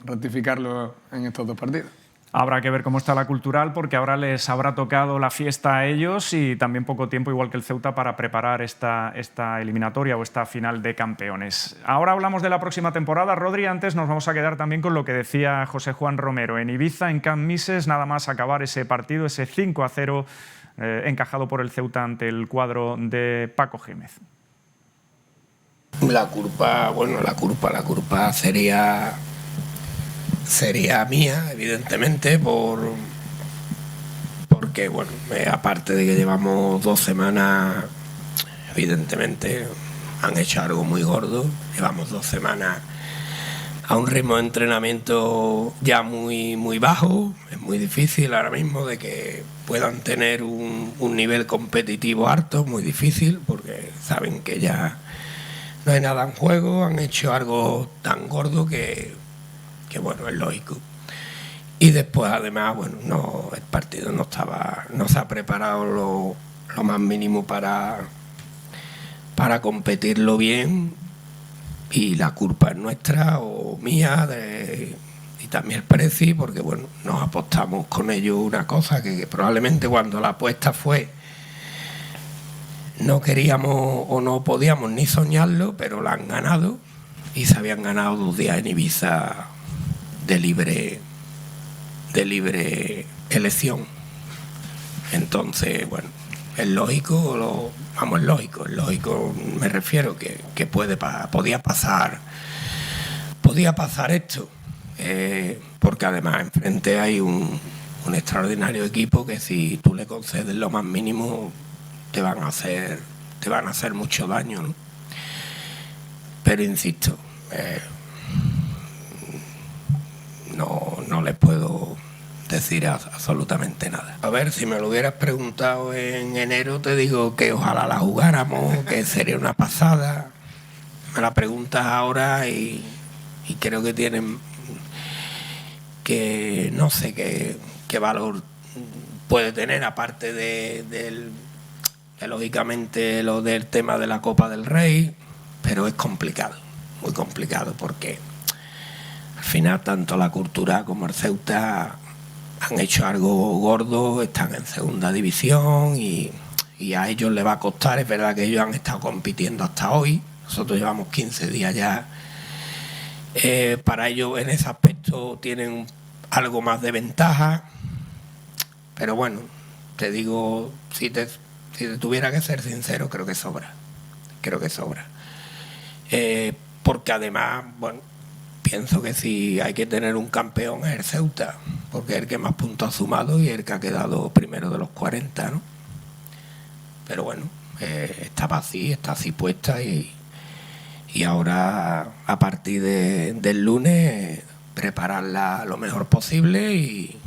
ratificarlo en estos dos partidos. Habrá que ver cómo está la Cultural, porque ahora les habrá tocado la fiesta a ellos y también poco tiempo, igual que el Ceuta, para preparar esta eliminatoria o esta final de campeones. Ahora hablamos de la próxima temporada. Rodri, antes nos vamos a quedar también con lo que decía José Juan Romero. En Ibiza, en Camp Mises, nada más acabar ese partido, ese 5-0 encajado por el Ceuta ante el cuadro de Paco Gémez. La culpa sería mía, evidentemente, porque, bueno, aparte de que llevamos 2 semanas, evidentemente han hecho algo muy gordo. Llevamos 2 semanas a un ritmo de entrenamiento ya muy, muy bajo. Es muy difícil ahora mismo de que puedan tener un nivel competitivo alto, muy difícil, porque saben que ya no hay nada en juego. Han hecho algo tan gordo que bueno, es lógico. Y después, además, bueno, el partido no se ha preparado lo más mínimo para competirlo bien, y la culpa es nuestra o mía también el Preci, porque bueno, nos apostamos con ellos una cosa que probablemente cuando la apuesta fue no queríamos o no podíamos ni soñarlo, pero la han ganado y se habían ganado 2 días en Ibiza de libre elección. Entonces, bueno, es lógico, es lógico, me refiero que podía pasar esto, porque además enfrente hay un extraordinario equipo que si tú le concedes lo más mínimo te van a hacer mucho daño, ¿no? Pero insisto, no les puedo decir absolutamente nada. A ver, si me lo hubieras preguntado en enero, te digo que ojalá la jugáramos, que sería una pasada. Me la preguntas ahora y creo que tienen que no sé qué valor puede tener, aparte de lógicamente lo del tema de la Copa del Rey, pero es complicado, muy complicado, porque al final tanto la Cultura como el Ceuta han hecho algo gordo, están en segunda división y a ellos les va a costar. Es verdad que ellos han estado compitiendo hasta hoy, nosotros llevamos 15 días ya. Para ellos en ese aspecto tienen algo más de ventaja, pero bueno, te digo, si te tuviera que ser sincero, creo que sobra, porque además, bueno, pienso que si hay que tener un campeón es el Ceuta, porque es el que más puntos ha sumado y el que ha quedado primero de los 40, ¿no? Pero bueno, estaba así puesta y ahora a partir del lunes prepararla lo mejor posible y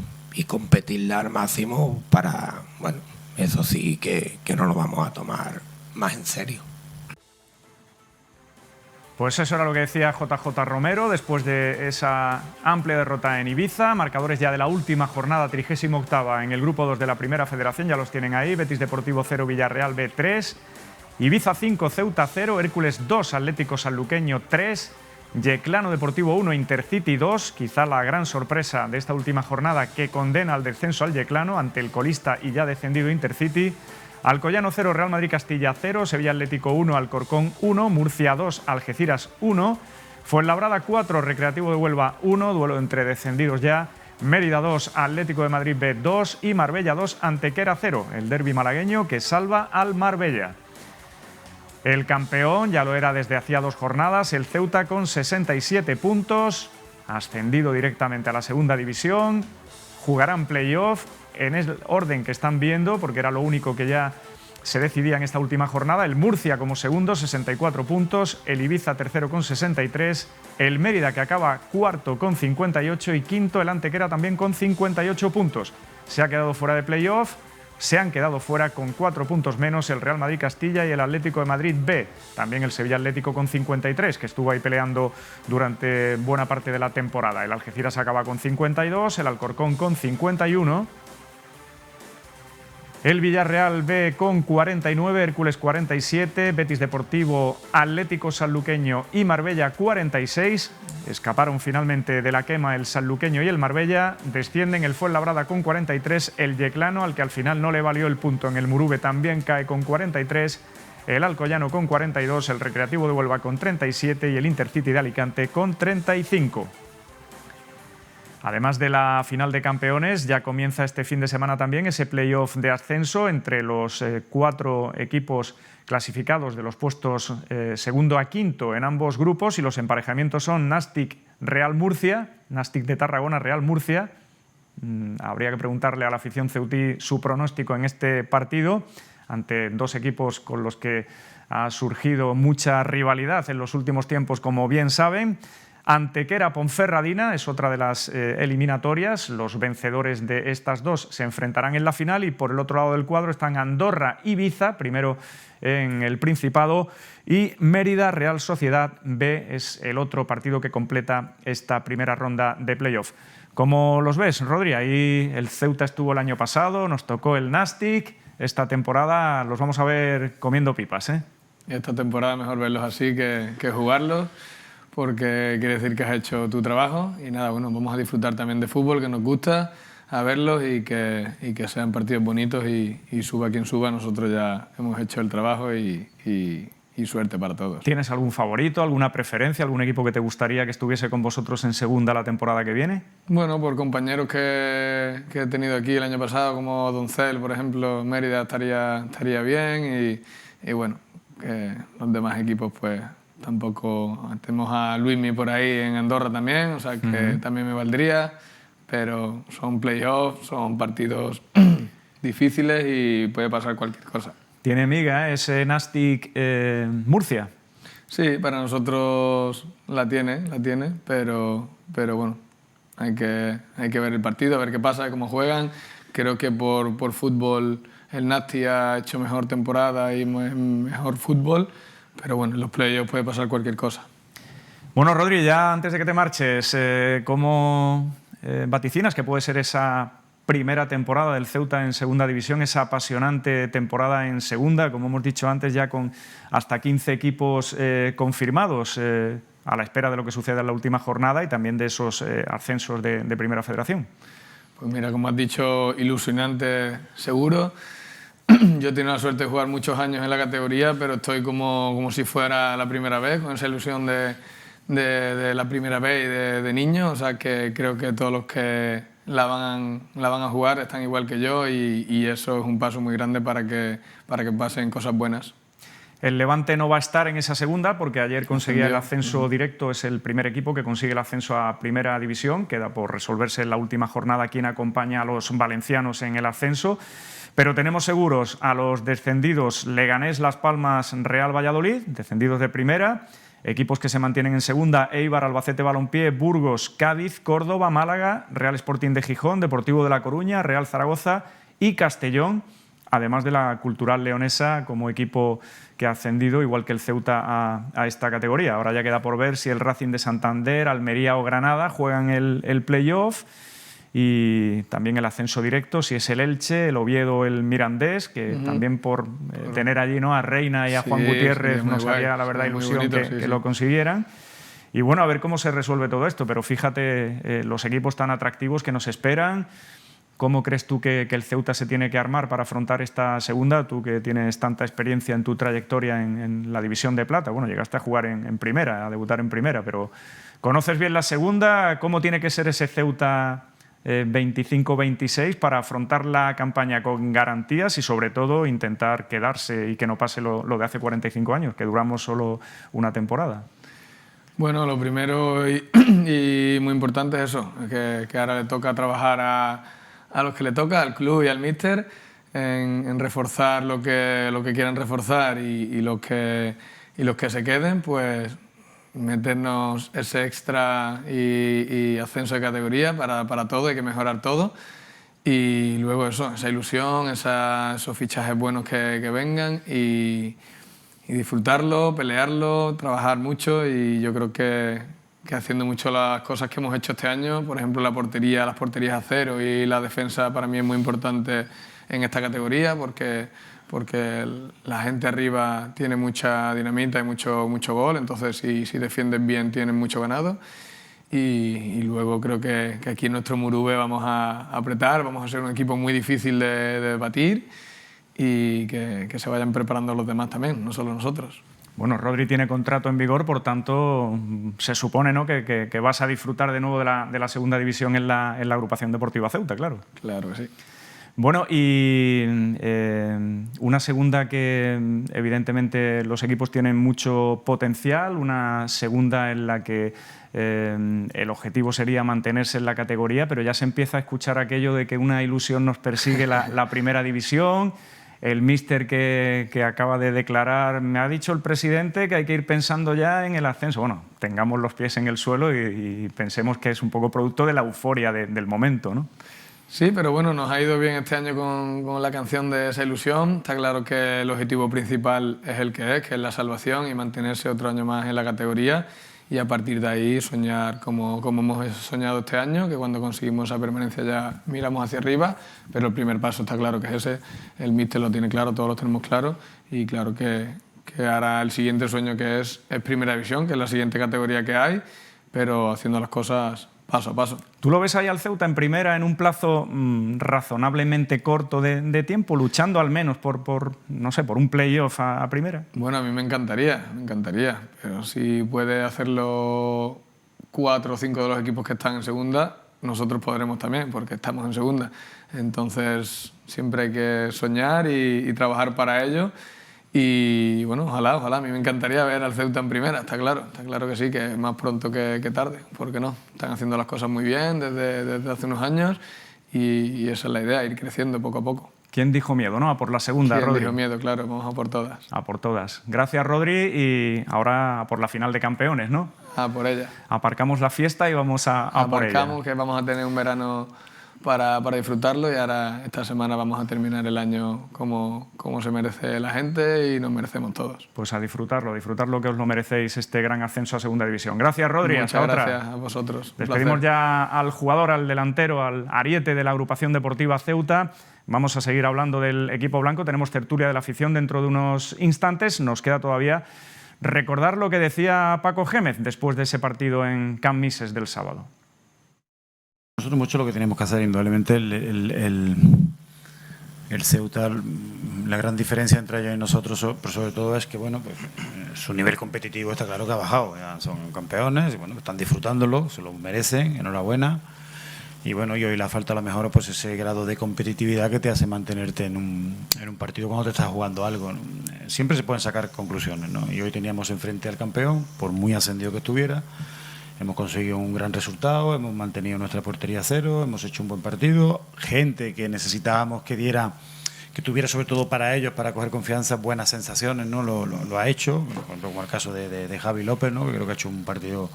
competirla al máximo para, bueno, eso sí que no lo vamos a tomar más en serio. Pues eso era lo que decía JJ Romero después de esa amplia derrota en Ibiza. Marcadores ya de la última jornada, 38ª en el grupo 2 de la Primera Federación, ya los tienen ahí. Betis Deportivo 0, Villarreal B 3, Ibiza 5, Ceuta 0, Hércules 2, Atlético Sanluqueño 3, Yeclano Deportivo 1, Intercity 2, quizá la gran sorpresa de esta última jornada que condena al descenso al Yeclano ante el colista y ya descendido Intercity. Alcoyano 0, Real Madrid Castilla 0, Sevilla Atlético 1, Alcorcón 1, Murcia 2, Algeciras 1, Fuenlabrada 4, Recreativo de Huelva 1, duelo entre descendidos ya, Mérida 2, Atlético de Madrid B 2 y Marbella 2, Antequera 0, el derbi malagueño que salva al Marbella. El campeón ya lo era desde hacía 2 jornadas, el Ceuta con 67 puntos, ascendido directamente a la segunda división, jugarán playoff en el orden que están viendo, porque era lo único que ya se decidía en esta última jornada. El Murcia como segundo, 64 puntos, el Ibiza tercero con 63, el Mérida que acaba cuarto con 58 y quinto el Antequera también con 58 puntos. Se ha quedado fuera de playoff. Se han quedado fuera con 4 puntos menos el Real Madrid Castilla y el Atlético de Madrid B. También el Sevilla Atlético con 53, que estuvo ahí peleando durante buena parte de la temporada. El Algeciras acaba con 52, el Alcorcón con 51. El Villarreal B con 49, Hércules 47, Betis Deportivo, Atlético Sanluqueño y Marbella 46. Escaparon finalmente de la quema el Sanluqueño y el Marbella. Descienden el Fuenlabrada con 43, el Yeclano, al que al final no le valió el punto en el Murube, también cae con 43, el Alcoyano con 42, el Recreativo de Huelva con 37 y el Intercity de Alicante con 35. Además de la final de campeones, ya comienza este fin de semana también ese playoff de ascenso entre los 4 equipos clasificados de los puestos segundo a quinto en ambos grupos, y los emparejamientos son Nastic-Real Murcia, Nastic de Tarragona, Real Murcia. Habría que preguntarle a la afición ceutí su pronóstico en este partido, ante 2 equipos con los que ha surgido mucha rivalidad en los últimos tiempos, como bien saben. Antequera Ponferradina es otra de las eliminatorias. Los vencedores de estas 2 se enfrentarán en la final, y por el otro lado del cuadro están Andorra Ibiza, primero en el Principado, y Mérida Real Sociedad B es el otro partido que completa esta primera ronda de playoff. ¿Cómo los ves, Rodri? Ahí el Ceuta estuvo el año pasado, nos tocó el Nastic. Esta temporada los vamos a ver comiendo pipas, ¿eh? Y esta temporada mejor verlos así que jugarlos, porque quiere decir que has hecho tu trabajo. Y nada, bueno, vamos a disfrutar también de fútbol, que nos gusta, a verlos y que sean partidos bonitos y suba quien suba, nosotros ya hemos hecho el trabajo y suerte para todos. ¿Tienes algún favorito, alguna preferencia, algún equipo que te gustaría que estuviese con vosotros en segunda la temporada que viene? Bueno, por compañeros que he tenido aquí el año pasado, como Doncel, por ejemplo, Mérida estaría bien y bueno, que los demás equipos pues tampoco. Tenemos a Luismi por ahí en Andorra también, o sea que también me valdría, pero son playoffs, son partidos difíciles y puede pasar cualquier cosa. Tiene miga ese Nastic Murcia. Sí, para nosotros la tiene, pero bueno, hay que ver el partido, a ver qué pasa, cómo juegan. Creo que por fútbol el Nastic ha hecho mejor temporada y mejor fútbol, pero bueno, en los playoffs puede pasar cualquier cosa. Bueno, Rodri, ya antes de que te marches, ¿cómo vaticinas que puede ser esa primera temporada del Ceuta en segunda división, esa apasionante temporada en segunda, como hemos dicho antes, ya con hasta 15 equipos confirmados, a la espera de lo que suceda en la última jornada y también de esos ascensos de Primera Federación? Pues mira, como has dicho, ilusionante seguro. Yo he tenido la suerte de jugar muchos años en la categoría, pero estoy como si fuera la primera vez, con esa ilusión de la primera vez y de niño. O sea que creo que todos los que la van a jugar están igual que yo y eso es un paso muy grande para que pasen cosas buenas. El Levante no va a estar en esa segunda porque ayer conseguía el ascenso directo, es el primer equipo que consigue el ascenso a Primera División, queda por resolverse en la última jornada quién acompaña a los valencianos en el ascenso, pero tenemos seguros a los descendidos Leganés, Las Palmas, Real Valladolid, descendidos de Primera, equipos que se mantienen en segunda, Eibar, Albacete Balompié, Burgos, Cádiz, Córdoba, Málaga, Real Sporting de Gijón, Deportivo de La Coruña, Real Zaragoza y Castellón, además de la Cultural Leonesa como equipo que ha ascendido, igual que el Ceuta, a esta categoría. Ahora ya queda por ver si el Racing de Santander, Almería o Granada juegan el playoff y también el ascenso directo, si es el Elche, el Oviedo o el Mirandés, que también por tener allí, ¿no?, a Reina y a Juan Gutiérrez nos haría la verdad ilusión bonito, que lo consiguieran. Y bueno, a ver cómo se resuelve todo esto, pero fíjate los equipos tan atractivos que nos esperan. ¿Cómo crees tú que el Ceuta se tiene que armar para afrontar esta segunda? Tú que tienes tanta experiencia en tu trayectoria en la División de Plata. Bueno, llegaste a jugar en Primera, a debutar en Primera, pero ¿conoces bien la segunda? ¿Cómo tiene que ser ese Ceuta 25-26 para afrontar la campaña con garantías y sobre todo intentar quedarse y que no pase lo de hace 45 años, que duramos solo una temporada? Bueno, lo primero y muy importante es eso, que ahora le toca trabajar a los que le toca, al club y al míster, en reforzar lo que quieran reforzar y los que se queden, pues meternos ese extra y ascenso de categoría para todo, hay que mejorar todo. Y luego eso, esa ilusión, esos fichajes buenos que vengan y disfrutarlo, pelearlo, trabajar mucho y yo creo que haciendo mucho las cosas que hemos hecho este año, por ejemplo las porterías a cero y la defensa para mí es muy importante en esta categoría porque la gente arriba tiene mucha dinamita y mucho gol, entonces si defienden bien tienen mucho ganado y luego creo que aquí en nuestro Murube vamos a apretar, vamos a ser un equipo muy difícil de batir y que se vayan preparando los demás también, no solo nosotros. Bueno, Rodri tiene contrato en vigor, por tanto, se supone, ¿no?, que vas a disfrutar de nuevo de la segunda división en la agrupación deportiva Ceuta, claro. Claro que sí. Bueno, y una segunda que evidentemente los equipos tienen mucho potencial, una segunda en la que el objetivo sería mantenerse en la categoría, pero ya se empieza a escuchar aquello de que una ilusión nos persigue la primera división. El míster que acaba de declarar, me ha dicho el presidente que hay que ir pensando ya en el ascenso. Bueno, tengamos los pies en el suelo y pensemos que es un poco producto de la euforia del momento, ¿no? Sí, pero bueno, nos ha ido bien este año con la canción de esa ilusión. Está claro que el objetivo principal es el que es la salvación y mantenerse otro año más en la categoría y a partir de ahí soñar como hemos soñado este año, que cuando conseguimos esa permanencia ya miramos hacia arriba, pero el primer paso está claro que es ese, el míster lo tiene claro, todos lo tenemos claro y claro que que ahora el siguiente sueño que es Primera División, que es la siguiente categoría que hay, pero haciendo las cosas paso a paso. ¿Tú lo ves ahí al Ceuta en primera en un plazo razonablemente corto de tiempo, luchando al menos no sé, por un playoff a primera? Bueno, a mí me encantaría, pero si puede hacerlo 4 o 5 de los equipos que están en segunda, nosotros podremos también, porque estamos en segunda. Entonces, siempre hay que soñar y trabajar para ello. Y bueno, ojalá, a mí me encantaría ver al Ceuta en primera, está claro que sí, que más pronto que tarde, ¿por qué no? Están haciendo las cosas muy bien desde hace unos años y esa es la idea, ir creciendo poco a poco. ¿Quién dijo miedo, no? A por la segunda, ¿Quién Rodri? dijo miedo? Claro, vamos a por todas. A por todas. Gracias, Rodri, y ahora a por la final de campeones, ¿no? A por ella. Aparcamos la fiesta y vamos a por ella. Aparcamos, que vamos a tener un verano para disfrutarlo y ahora esta semana vamos a terminar el año como se merece la gente y nos merecemos todos. Pues a disfrutarlo que os lo merecéis, este gran ascenso a segunda división. Gracias, Rodri. Muchas gracias a vosotros. Despedimos ya al jugador, al delantero, al ariete de la agrupación deportiva Ceuta. Vamos a seguir hablando del equipo blanco. Tenemos tertulia de la afición dentro de unos instantes. Nos queda todavía recordar lo que decía Paco Gémez después de ese partido en Can Mises del sábado. Nosotros mucho lo que tenemos que hacer, indudablemente, el Ceuta, la gran diferencia entre ellos y nosotros, pero sobre todo es que bueno, pues, su nivel competitivo está claro que ha bajado. Ya son campeones, y, bueno, están disfrutándolo, se lo merecen, enhorabuena. Y bueno, y hoy le falta a lo mejor pues ese grado de competitividad que te hace mantenerte en un partido cuando te estás jugando algo, ¿no? Siempre se pueden sacar conclusiones, ¿no? Y hoy teníamos enfrente al campeón, por muy ascendido que estuviera. Hemos conseguido un gran resultado, hemos mantenido nuestra portería a cero, hemos hecho un buen partido. Gente que necesitábamos que tuviera sobre todo para ellos, para coger confianza, buenas sensaciones, ¿no? Lo ha hecho, como el caso de Javi López, ¿no? Que creo que ha hecho un partido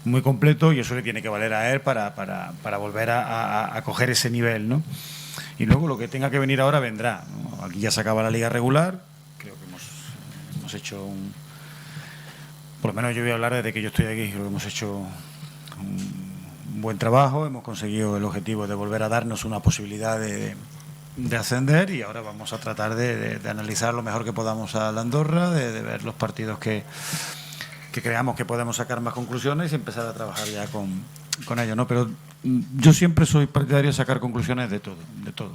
muy completo y eso le tiene que valer a él para volver a coger ese nivel, ¿no? Y luego lo que tenga que venir ahora vendrá, ¿no? Aquí ya se acaba la liga regular, creo que hemos hecho por lo menos yo voy a hablar desde que yo estoy aquí, creo que hemos hecho un buen trabajo, hemos conseguido el objetivo de volver a darnos una posibilidad de ascender y ahora vamos a tratar de analizar lo mejor que podamos a la Andorra, de ver los partidos que creamos que podemos sacar más conclusiones y empezar a trabajar ya con ello, ¿no? Pero yo siempre soy partidario de sacar conclusiones de todo.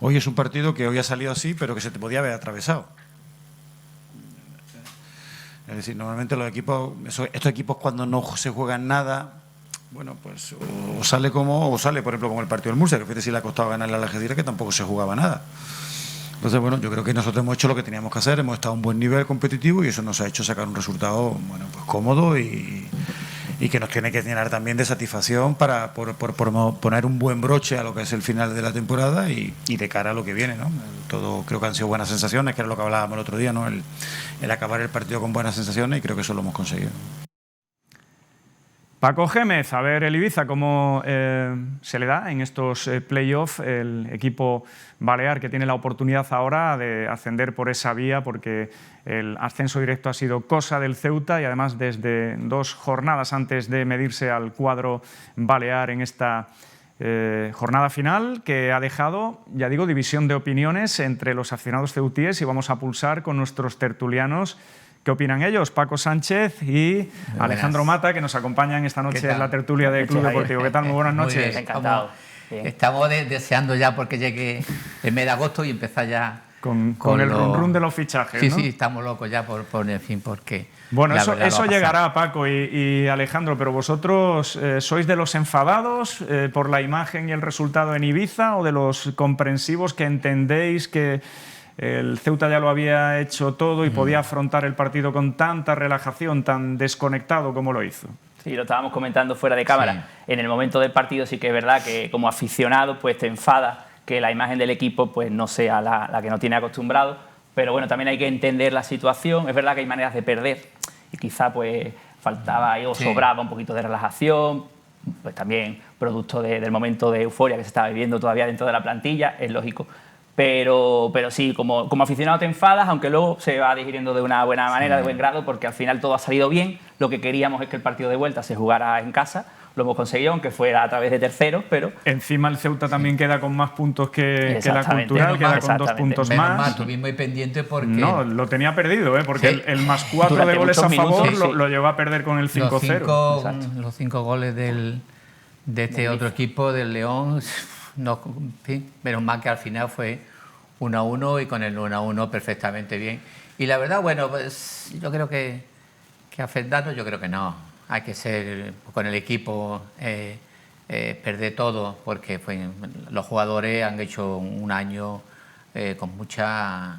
Hoy es un partido que hoy ha salido así, pero que se te podía haber atravesado. Es decir, normalmente los equipos, estos equipos cuando no se juegan nada, bueno, pues o sale, por ejemplo, como el partido del Murcia, que fíjate si le ha costado ganarle a la Algeciras, que tampoco se jugaba nada. Entonces, bueno, yo creo que nosotros hemos hecho lo que teníamos que hacer, hemos estado a un buen nivel competitivo y eso nos ha hecho sacar un resultado, bueno, pues cómodo y que nos tiene que llenar también de satisfacción por poner un buen broche a lo que es el final de la temporada y de cara a lo que viene, ¿no? Todo creo que han sido buenas sensaciones, que era lo que hablábamos el otro día, ¿no? El acabar el partido con buenas sensaciones y creo que eso lo hemos conseguido. Paco Gémez, a ver el Ibiza cómo se le da en estos playoffs, el equipo balear que tiene la oportunidad ahora de ascender por esa vía porque el ascenso directo ha sido cosa del Ceuta y además desde 2 jornadas antes de medirse al cuadro balear en esta jornada final que ha dejado, ya digo, división de opiniones entre los aficionados ceutíes y vamos a pulsar con nuestros tertulianos. ¿Qué opinan ellos? Paco Sánchez y Alejandro Mata, que nos acompañan esta noche en la tertulia de Club Deportivo. ¿Qué tal? Muy buenas noches. Bien, encantado. Estamos deseando ya porque llegue el mes de agosto y empezar ya con el run de los fichajes, Sí, ¿no? sí, estamos locos ya por en fin, porque... Bueno, eso llegará, Paco y Alejandro, pero vosotros ¿sois de los enfadados por la imagen y el resultado en Ibiza o de los comprensivos que entendéis que el Ceuta ya lo había hecho todo y podía afrontar el partido con tanta relajación, tan desconectado como lo hizo? Sí, lo estábamos comentando fuera de cámara. Sí. En el momento del partido sí que es verdad que como aficionado pues te enfada que la imagen del equipo pues no sea la que no tiene acostumbrado, pero bueno, también hay que entender la situación. Es verdad que hay maneras de perder y quizá pues faltaba o sobraba un poquito de relajación, pues también producto del momento de euforia que se estaba viviendo todavía dentro de la plantilla, es lógico. Pero sí, como aficionado te enfadas, aunque luego se va digiriendo de una buena manera, de buen grado, porque al final todo ha salido bien. Lo que queríamos es que el partido de vuelta se jugara en casa, lo hemos conseguido, aunque fuera a través de terceros, pero... Encima el Ceuta también queda con más puntos que la Cultural, queda con 2 puntos más. Estuvimos muy pendientes porque... No, lo tenía perdido, porque Sí. el más 4 Durante de goles a muchos favor minutos, sí. lo llevó a perder con el 5-0. Los 5 goles de este otro equipo, del León, no, en fin, menos mal que al final fue 1-1 y con el 1-1 perfectamente bien. Y la verdad, bueno, pues yo creo que afectarnos, yo creo que no. Hay que ser con el equipo, perder todo, porque los jugadores han hecho un año con mucha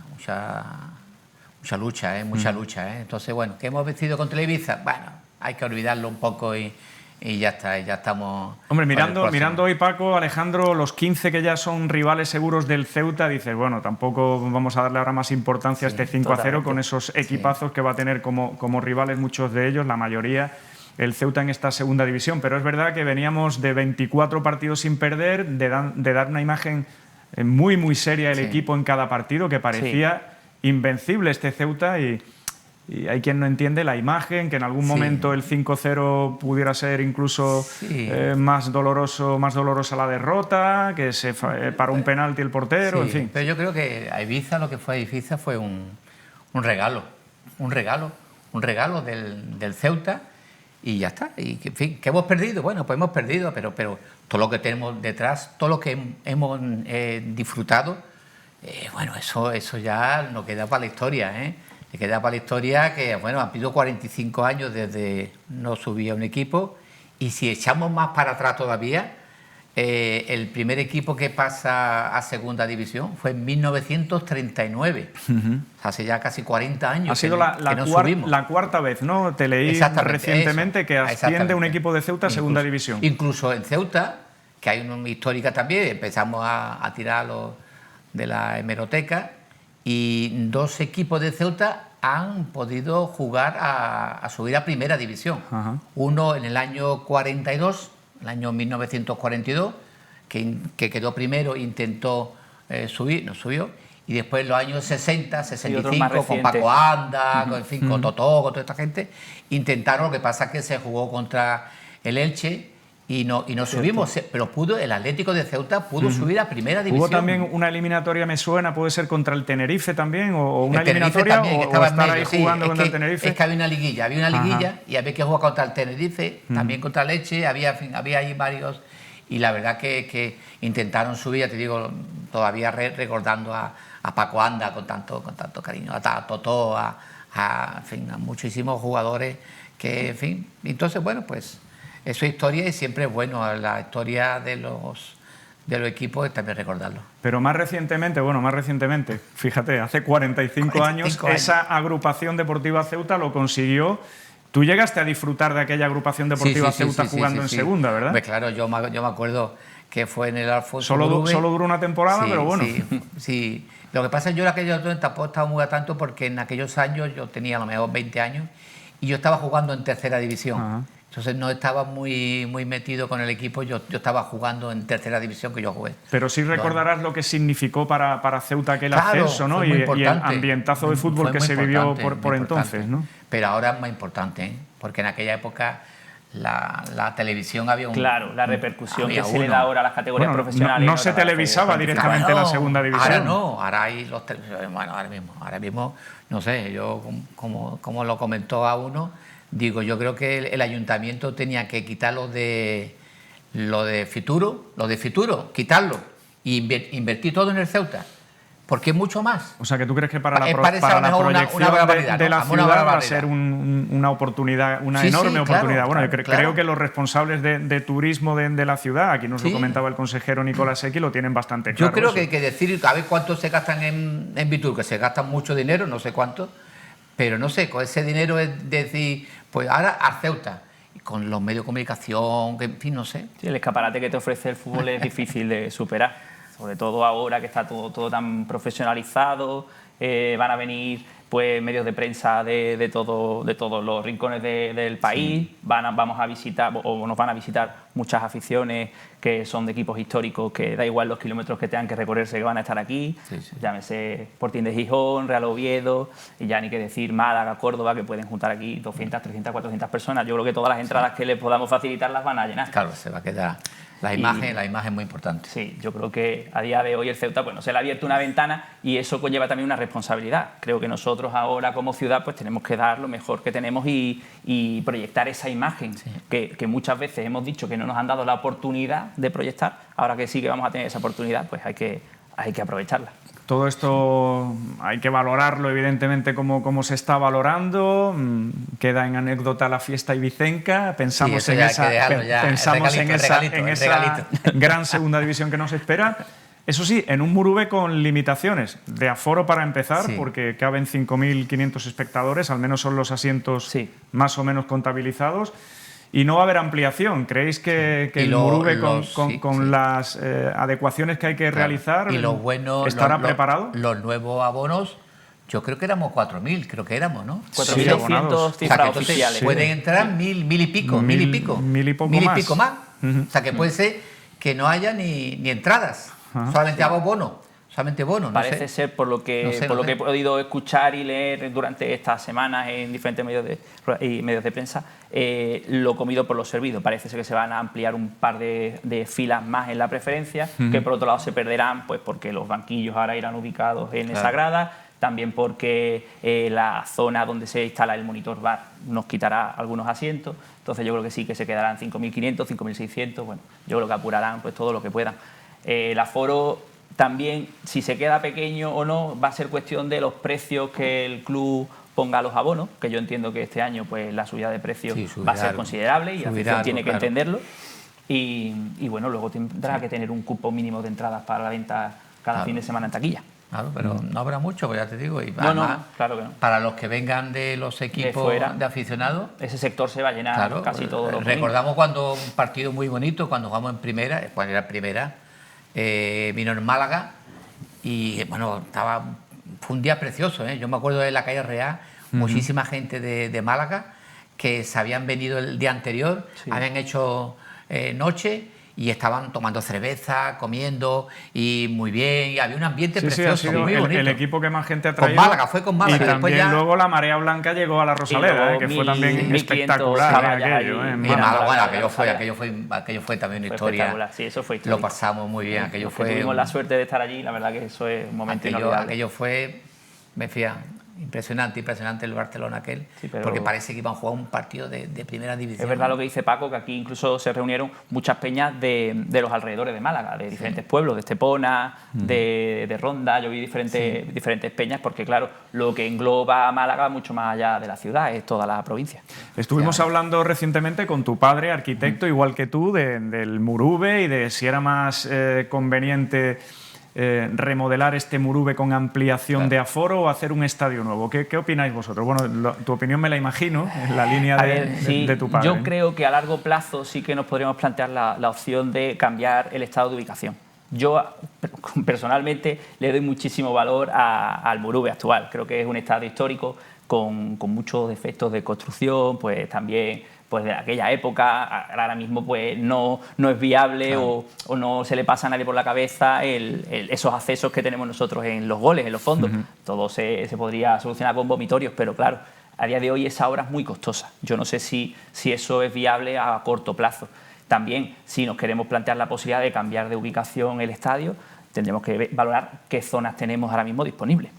lucha, mucha lucha. Entonces, bueno, ¿qué hemos vencido contra el Ibiza? Bueno, hay que olvidarlo un poco y ya está, ya estamos... Hombre, mirando hoy, Paco, Alejandro, los 15 que ya son rivales seguros del Ceuta, dices, bueno, tampoco vamos a darle ahora más importancia a este 5-0 con esos equipazos que va a tener como rivales muchos de ellos, la mayoría, el Ceuta en esta segunda división. Pero es verdad que veníamos de 24 partidos sin perder, de dar una imagen muy, muy seria el equipo en cada partido, que parecía invencible este Ceuta y hay quien no entiende la imagen, que en algún momento el 5-0 pudiera ser incluso más dolorosa la derrota, que se para un penalti el portero, en fin. Pero yo creo que a Ibiza, lo que fue a Ibiza fue un regalo del Ceuta y ya está. Y en fin, ¿qué hemos perdido? Bueno, pues hemos perdido, pero todo lo que tenemos detrás, todo lo que hemos disfrutado, bueno, eso ya nos queda para la historia, Le queda para la historia que, bueno, han pasado 45 años desde no subía un equipo y si echamos más para atrás todavía, el primer equipo que pasa a segunda división fue en 1939, hace ya casi 40 años. Ha sido la cuarta vez, ¿no? Te leí recientemente que asciende un equipo de Ceuta a segunda división. Incluso en Ceuta, que hay una histórica también, empezamos a tirar de la hemeroteca, y 2 equipos de Ceuta han podido jugar a subir a primera división. Uno en el año 42, el año 1942, que quedó primero, intentó subir, no subió, y después en los años 60, 65, con Paco Anda, con Totó, con toda esta gente, intentaron, lo que pasa es que se jugó contra el Elche, y no subimos, pero el Atlético de Ceuta pudo subir a primera división. Hubo también una eliminatoria, me suena, puede ser contra el Tenerife también, o una Tenerife eliminatoria, también, o estar ahí jugando contra el Tenerife. Es que había una liguilla y había que jugar contra el Tenerife, también contra el Elche, había ahí varios, y la verdad que intentaron subir, ya te digo, todavía recordando a Paco Anda con tanto cariño, a Totó, a muchísimos jugadores que, en fin, entonces, bueno, pues... Eso es historia y siempre es bueno, la historia de los equipos también recordarlo. Pero más recientemente, fíjate, hace 45 años, esa agrupación deportiva Ceuta lo consiguió. Tú llegaste a disfrutar de aquella agrupación deportiva Ceuta jugando en segunda, ¿verdad? Pues claro, yo me acuerdo que fue en el Alfonso Solo duró una temporada, pero bueno. Sí. Lo que pasa es que yo en aquellos años tampoco estaba muy a tanto porque en aquellos años yo tenía a lo mejor 20 años y yo estaba jugando en tercera división. Entonces no estaba muy metido con el equipo, yo estaba jugando en tercera división que yo jugué. Pero sí recordarás lo que significó para Ceuta aquel ascenso, ¿no? Y el ambientazo de fútbol que se vivió por entonces, ¿no? Pero ahora es más importante, porque en aquella época la televisión había Claro, la repercusión que se le da ahora a las categorías profesionales. No se televisaba directamente la segunda división. Ahora no, ahora hay bueno, ahora mismo, no sé, yo como lo comentó a uno, digo, yo creo que el ayuntamiento tenía que quitar lo de Fituro, quitarlo e invertir todo en el Ceuta, porque es mucho más. O sea, que tú crees que para la proyección de la ciudad va a ser una oportunidad, una enorme oportunidad. Bueno, creo que los responsables de turismo de la ciudad, aquí nos lo comentaba el consejero Nicolás Equi, lo tienen bastante claro. Yo creo que hay que decir, a ver cuánto se gastan en Fitur, que se gastan mucho dinero, no sé cuánto, pero no sé, con ese dinero es decir, pues ahora a Ceuta, con los medios de comunicación, que, en fin, no sé. Sí, el escaparate que te ofrece el fútbol es difícil de superar, sobre todo ahora que está todo tan profesionalizado, van a venir pues medios de prensa de todos los rincones del país. Vamos a visitar, o nos van a visitar muchas aficiones que son de equipos históricos, que da igual los kilómetros que tengan que recorrerse, que van a estar aquí. Llámese Sporting de Gijón, Real Oviedo, y ya ni que decir Málaga, Córdoba, que pueden juntar aquí 200, 300, 400 personas. Yo creo que todas las entradas que les podamos facilitar las van a llenar. Claro, se va a quedar la imagen es muy importante. Sí, yo creo que a día de hoy el Ceuta, pues, se le ha abierto una ventana y eso conlleva también una responsabilidad. Creo que nosotros ahora como ciudad pues tenemos que dar lo mejor que tenemos y proyectar esa imagen que muchas veces hemos dicho que no nos han dado la oportunidad de proyectar. Ahora que sí que vamos a tener esa oportunidad, pues hay que aprovecharla. Todo esto hay que valorarlo, evidentemente, como se está valorando. Queda en anécdota la fiesta ibicenca. Pensamos en esa gran segunda división que nos espera. Eso sí, en un Murube con limitaciones de aforo para empezar, porque caben 5.500 espectadores, al menos son los asientos más o menos contabilizados. Y no va a haber ampliación. ¿Creéis que el Murube, con las adecuaciones que hay que realizar, estará preparado? Los nuevos abonos, yo creo que éramos 4.000, creo que éramos, ¿no? 4.600 cifras oficiales. Pueden entrar mil y pico más. O sea, que puede ser que no haya ni entradas, solamente abonos. Parece ser, por lo que he podido escuchar y leer durante estas semanas en diferentes medios de prensa, lo comido por lo servido. Parece ser que se van a ampliar un par de filas más en la preferencia, que por otro lado se perderán pues porque los banquillos ahora irán ubicados en esa grada, también porque la zona donde se instala el monitor bar nos quitará algunos asientos. Entonces yo creo que sí que se quedarán 5.500, 5.600, bueno, yo creo que apurarán pues todo lo que puedan. El aforo también, si se queda pequeño o no, va a ser cuestión de los precios que el club ponga a los abonos, que yo entiendo que este año pues la subida de precios va a ser considerable y la afición tiene que entenderlo. Y bueno, luego tendrá que tener un cupo mínimo de entradas para la venta cada fin de semana en taquilla. Claro, pero no habrá mucho, pues ya te digo. Y además, claro que no. Para los que vengan de los equipos de aficionados, ese sector se va a llenar casi todos los recordamos cuando un partido muy bonito, cuando jugamos en primera, cuando era primera, vino en Málaga y bueno, fue un día precioso, ¿eh? Yo me acuerdo de la calle Real, muchísima gente de Málaga que se habían venido el día anterior, habían hecho noche y estaban tomando cerveza, comiendo y muy bien, y había un ambiente precioso, ha sido muy bonito. El equipo que más gente ha traído. Fue con Málaga. Y también luego la Marea Blanca llegó a la Rosaleda, que fue también espectacular aquello. Aquello fue también una historia. Sí, eso fue histórico. Lo pasamos muy bien. Tuvimos la suerte de estar allí, la verdad que eso es un momento inolvidable. Aquello fue, me fía, impresionante el Barcelona aquel, porque parece que iban a jugar un partido de primera división. Es verdad lo que dice Paco, que aquí incluso se reunieron muchas peñas de los alrededores de Málaga, de diferentes pueblos, de Estepona, de Ronda. Yo vi diferentes peñas, porque claro, lo que engloba a Málaga va mucho más allá de la ciudad, es toda la provincia. Estuvimos hablando recientemente con tu padre, arquitecto, igual que tú, del Murube y de si era más conveniente remodelar este Murube con ampliación de aforo o hacer un estadio nuevo. ¿Qué opináis vosotros? Bueno, tu opinión me la imagino, en la línea de tu padre. Yo creo que a largo plazo sí que nos podríamos plantear la opción de cambiar el estado de ubicación. Yo personalmente le doy muchísimo valor al Murube actual. Creo que es un estadio histórico con muchos defectos de construcción, pues también pues de aquella época. Ahora mismo pues no es viable o no se le pasa a nadie por la cabeza esos accesos que tenemos nosotros en los goles, en los fondos. Todo se podría solucionar con vomitorios, pero claro, a día de hoy esa obra es muy costosa. Yo no sé si eso es viable a corto plazo. También, si nos queremos plantear la posibilidad de cambiar de ubicación el estadio, tendremos que valorar qué zonas tenemos ahora mismo disponibles.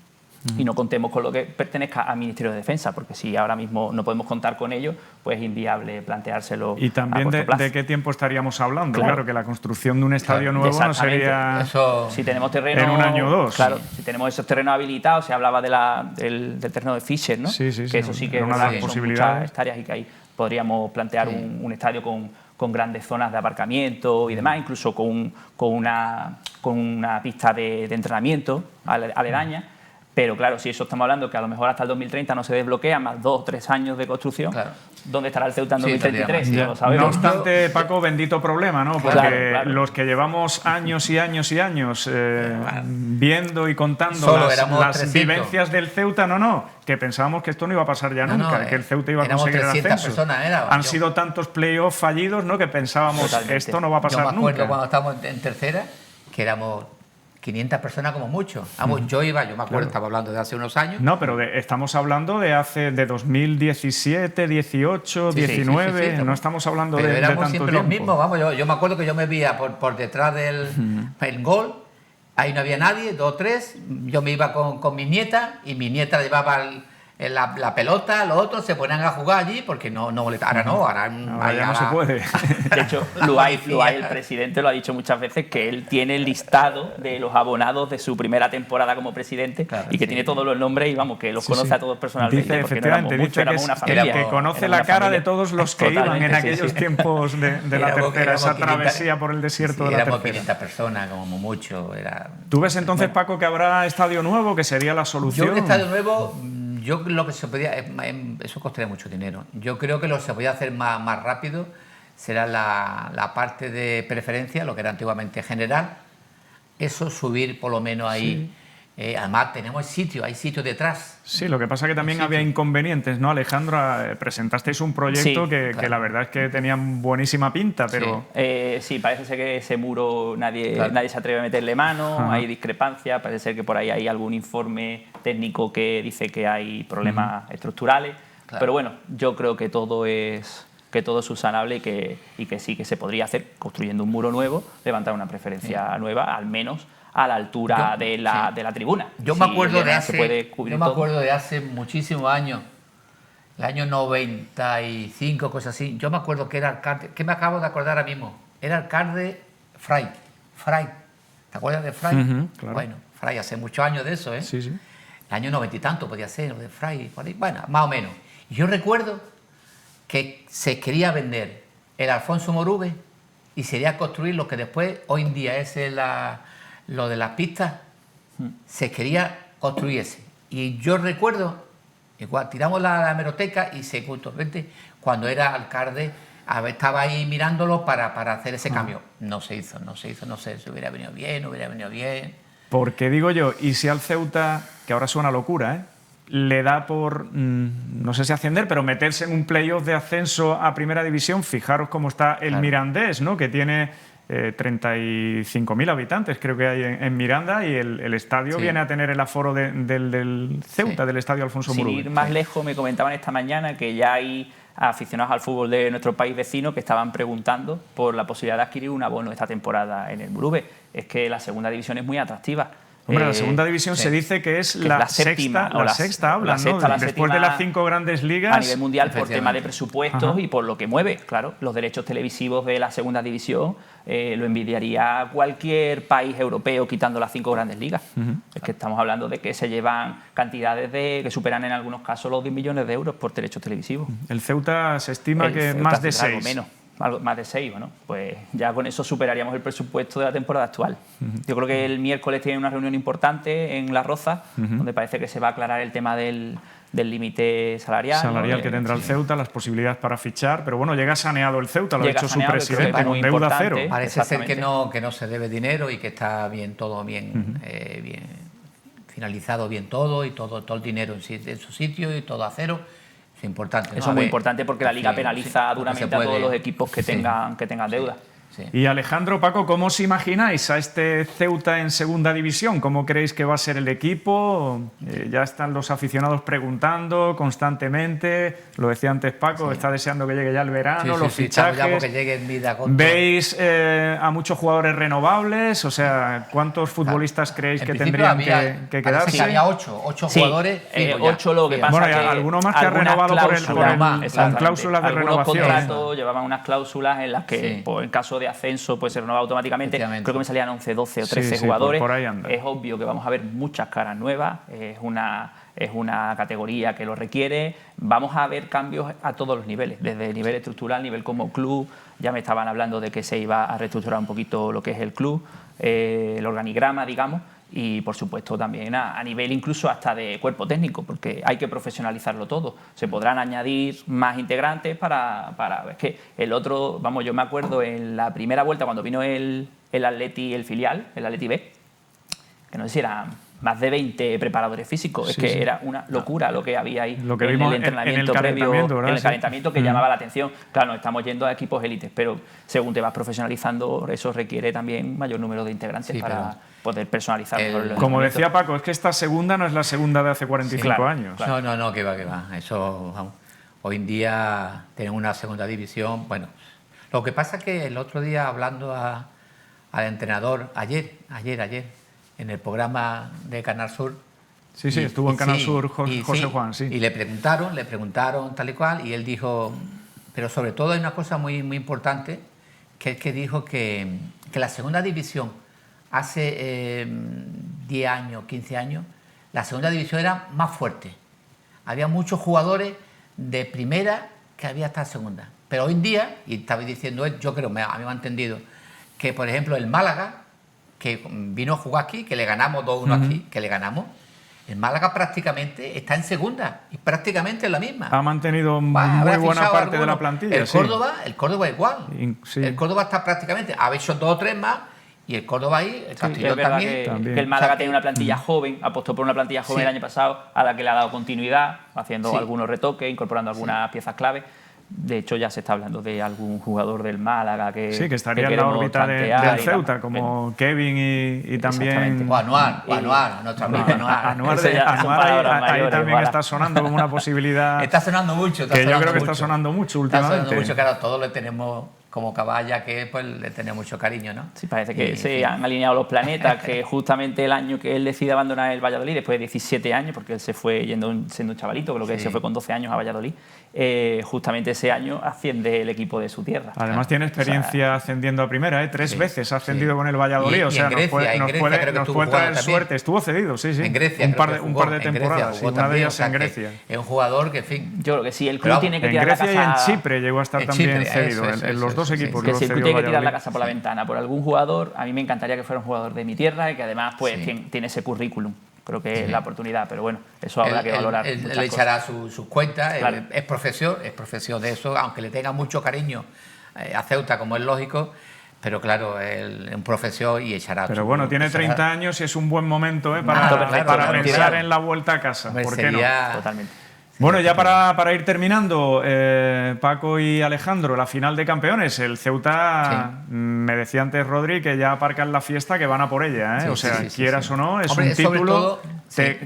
Y no contemos con lo que pertenezca al Ministerio de Defensa, porque si ahora mismo no podemos contar con ello, pues es inviable planteárselo. Y también de qué tiempo estaríamos hablando. Claro, que la construcción de un estadio nuevo no sería si tenemos terreno, en un año o dos. Claro, si tenemos esos terrenos habilitados, se hablaba del terreno de Fischer, ¿no? Sí, que eso sí que es una de las posibilidades. Muchas hectáreas y que ahí podríamos plantear un estadio con grandes zonas de aparcamiento y demás, incluso con una pista de entrenamiento aledaña. Pero claro, si eso estamos hablando que a lo mejor hasta el 2030 no se desbloquea, más 2 o 3 años de construcción, dónde estará el Ceuta en Sí, 2033, tendría no lo más. sabemos. No obstante, Paco, bendito problema, ¿no? Porque Claro. los que llevamos años y años y años viendo y contando Solo éramos las 300. vivencias del Ceuta, que pensábamos que esto no iba a pasar ya No, nunca, no, que el Ceuta iba a éramos conseguir el 300 ascenso. personas, Han sido tantos playoffs fallidos, ¿no? Que pensábamos, Totalmente. esto no va a Yo pasar me acuerdo nunca. cuando estábamos en tercera, que éramos 500 personas como mucho. Vamos, yo me acuerdo, estaba hablando de hace unos años. No, pero estamos hablando de 2017, 18, Sí, sí, 19, sí, no estamos hablando pero de éramos tanto siempre tiempo. los mismos, vamos, yo me acuerdo que yo me veía por detrás del el gol, ahí no había nadie, 2 o 3, yo me iba con mi nieta y mi nieta llevaba la pelota, los otros se ponían a jugar allí porque no molestaba. Ahora Ya no se puede. De hecho, Luay, el presidente, lo ha dicho muchas veces, que él tiene el listado de los abonados de su primera temporada como presidente, Claro, y que sí. tiene todos los nombres y vamos, que los conoce a todos personalmente. Dice, porque no éramos efectivamente, muchos, dice que éramos es una el familia. que conoce Éramos la una cara de familia. todos los que iban en Totalmente, sí, aquellos sí. tiempos de la Éramos tercera, esa 500, travesía por el desierto de la éramos tercera. 500 personas como mucho. ¿Tú ves entonces, Paco, que habrá estadio nuevo, que sería la Yo solución? un estadio nuevo, yo lo que se podía, eso costaría mucho dinero. Yo creo que lo que se podía hacer más rápido será la parte de preferencia, lo que era antiguamente general, eso subir por lo menos ahí. Además tenemos sitio, hay sitio detrás. Sí, lo que pasa es que también había inconvenientes, ¿no, Alejandro? Presentasteis un proyecto Sí, que la verdad es que tenía buenísima pinta, pero... Sí, parece ser que ese muro nadie se atreve a meterle mano, Ajá. hay discrepancias, parece ser que por ahí hay algún informe técnico que dice que hay problemas estructurales, Claro. pero bueno, yo creo que todo es subsanable y que sí, que se podría hacer construyendo un muro nuevo, levantar una preferencia nueva, al menos a la altura de la tribuna. Yo Si me acuerdo el se puede cubrir yo me todo. acuerdo de hace muchísimos años, el año 95, cosas así. Yo me acuerdo que era alcalde, que me acabo de acordar ahora mismo, era alcalde Fray. ¿Te acuerdas de Fray? Ujú, claro. Bueno, Fray, hace muchos años de eso, ¿eh? Sí, sí. El año 90 y tanto podía ser, lo de Fray, por ahí. Bueno, más o menos. Y yo recuerdo que se quería vender el Alfonso Moruve y se quería construir lo que después, hoy en día, es lo de las pistas, se quería construir ese. Y yo recuerdo, igual, tiramos la hemeroteca y cuando era alcalde, estaba ahí mirándolo para hacer ese cambio. No se hizo, no sé si hubiera venido bien, no hubiera venido bien. Porque digo yo, y si al Ceuta, que ahora suena locura, le da por, no sé si ascender, pero meterse en un playoff de ascenso a Primera División, fijaros cómo está el Claro. Mirandés, ¿no? Que tiene 35.000 habitantes, creo que hay en Miranda, y el estadio Sí. viene a tener el aforo del Ceuta, Sí. del estadio Alfonso Sin Moruve. ir más lejos, me comentaban esta mañana que ya hay aficionados al fútbol de nuestro país vecino que estaban preguntando por la posibilidad de adquirir un abono esta temporada en el Moruve. Es que la segunda división es muy atractiva. Hombre, la segunda división sí. se dice que es Que es la la séptima, sexta, o la sexta hablan, la sexta, ¿no? la Después de séptima las 5 grandes ligas. a nivel mundial por tema de Efectivamente. presupuestos Ajá. y por lo que mueve. Claro, los derechos televisivos de la segunda división lo envidiaría cualquier país europeo quitando las 5 grandes ligas. Es que estamos hablando de que se llevan cantidades que superan en algunos casos los 10 millones de euros por derechos televisivos. El Ceuta se estima El que Ceuta más de tendrá algo 6. menos, algo más de 6, bueno, pues ya con eso superaríamos el presupuesto de la temporada actual. Yo creo que el miércoles tiene una reunión importante en La Roza, donde parece que se va a aclarar el tema del límite salarial. Salarial ¿no? que tendrá el Ceuta, las posibilidades para fichar, pero bueno, llega saneado el Ceuta, lo ha Llega dicho su saneado, yo creo que presidente, es con muy deuda importante. cero. Parece ser Exactamente. que no se debe dinero y que está bien todo bien, bien finalizado bien todo y todo el dinero en su sitio y todo a cero. Es importante, ¿no? Eso A es muy ver, importante porque la Liga sí, penaliza porque duramente se a todos puede- los equipos que sí, tengan deuda. sí. Y Alejandro, Paco, ¿cómo os imagináis a este Ceuta en segunda división? ¿Cómo creéis que va a ser el equipo? Ya están los aficionados preguntando constantemente. Lo decía antes Paco, está deseando que llegue ya el verano, Sí, los sí, estamos fichajes. ya porque llegue en vida con ¿Veis a muchos jugadores renovables? O sea, ¿cuántos futbolistas creéis En que principio tendrían que parece quedarse? que había ocho Sí, jugadores. fijos ya. 8 lo que Fijos. pasa Bueno, y que alguno más que ha algunas renovado por el- con exactamente. cláusulas de Algunos renovación. contratos llevaban unas cláusulas en las que Sí. pues, en caso de ascenso pues, se renovaba automáticamente. Efectivamente. Creo que me salían 11, 12 o Sí, 13 sí, jugadores. por ahí anda. Es obvio que vamos a ver muchas caras nuevas. Es una categoría que lo requiere. Vamos a ver cambios a todos los niveles, desde el nivel estructural, nivel como club. Ya me estaban hablando de que se iba a reestructurar un poquito lo que es el club, el organigrama, digamos. y por supuesto también a nivel incluso hasta de cuerpo técnico, porque hay que profesionalizarlo todo. Se podrán añadir más integrantes para es que el otro, vamos, yo me acuerdo en la primera vuelta cuando vino el Atleti, el filial, el Atleti B, que no sé si eran más de 20 preparadores físicos, es que era una locura lo que había ahí, lo que en vimos el entrenamiento en el previo, calentamiento, ¿verdad? en el calentamiento que llamaba la atención. Claro, nos estamos yendo a equipos élites, pero según te vas profesionalizando, eso requiere también mayor número de integrantes para poder personalizar mejor los Como entrenamientos. decía Paco, es que esta segunda no es la segunda de hace 45 años. Claro. No, que va. Eso, vamos, hoy en día tenemos una segunda división. Bueno, lo que pasa es que el otro día hablando al entrenador, ayer, en el programa de Canal Sur. Sí, estuvo en Canal Sur José Juan, sí. Y le preguntaron tal y cual, y él dijo, pero sobre todo hay una cosa muy importante, que es que dijo que la segunda división hace 10 años, 15 años, la segunda división era más fuerte. Había muchos jugadores de primera que había hasta segunda. Pero hoy en día, y estaba diciendo él, yo creo, a mí me ha entendido, que por ejemplo el Málaga, que vino a jugar aquí, que le ganamos 2-1 aquí, que le ganamos, el Málaga prácticamente está en segunda y prácticamente es la misma. Ha mantenido muy buena parte de la plantilla. El Córdoba igual. Sí. El Córdoba está prácticamente, ha hecho 2 o 3 más, y el Córdoba ahí, el Castellón también. Que el Málaga tiene una plantilla joven, apostó por una plantilla joven el año pasado, a la que le ha dado continuidad, haciendo algunos retoques, incorporando algunas piezas clave. De hecho, ya se está hablando de algún jugador del Málaga que estaría en la órbita del Ceuta, como Kevin y también... O Anuar, nuestro amigo Anuar. Anuar ahí también está sonando como una posibilidad. Está sonando mucho. Yo creo que está sonando mucho últimamente. Está sonando mucho, claro, todos le tenemos como caballa, que pues le tenemos mucho cariño, ¿no? Sí, parece que se han alineado los planetas, que justamente el año que él decide abandonar el Valladolid, después de 17 años, porque él se fue siendo un chavalito, creo que se fue con 12 años a Valladolid, justamente ese año asciende el equipo de su tierra. Además tiene experiencia ascendiendo a primera, 3 veces ha ascendido con el Valladolid, o sea, nos puede traer suerte. Estuvo cedido, en Grecia, un par de temporadas, una de ellas en Grecia. Es un jugador que, en fin... Yo creo que sí, el club tiene que tirar la casa... En Grecia y en Chipre llegó a estar también cedido, en los dos equipos. Que si el club tiene que tirar la casa por la ventana por algún jugador, a mí me encantaría que fuera un jugador de mi tierra y que además pues tiene ese currículum. Creo que es la oportunidad, pero bueno, eso habrá que valorar. Él le echará sus cuentas, es profesión de eso, aunque le tenga mucho cariño a Ceuta, como es lógico, pero claro, es un profesión y echará. Pero bueno, tiene 30 años y es un buen momento para pensar en la vuelta a casa. ¿Por qué no? Totalmente. Bueno, ya para ir terminando, Paco y Alejandro, la final de campeones. El Ceuta, me decía antes Rodri, que ya aparcan la fiesta, que van a por ella. O sea, quieras o no, es un título,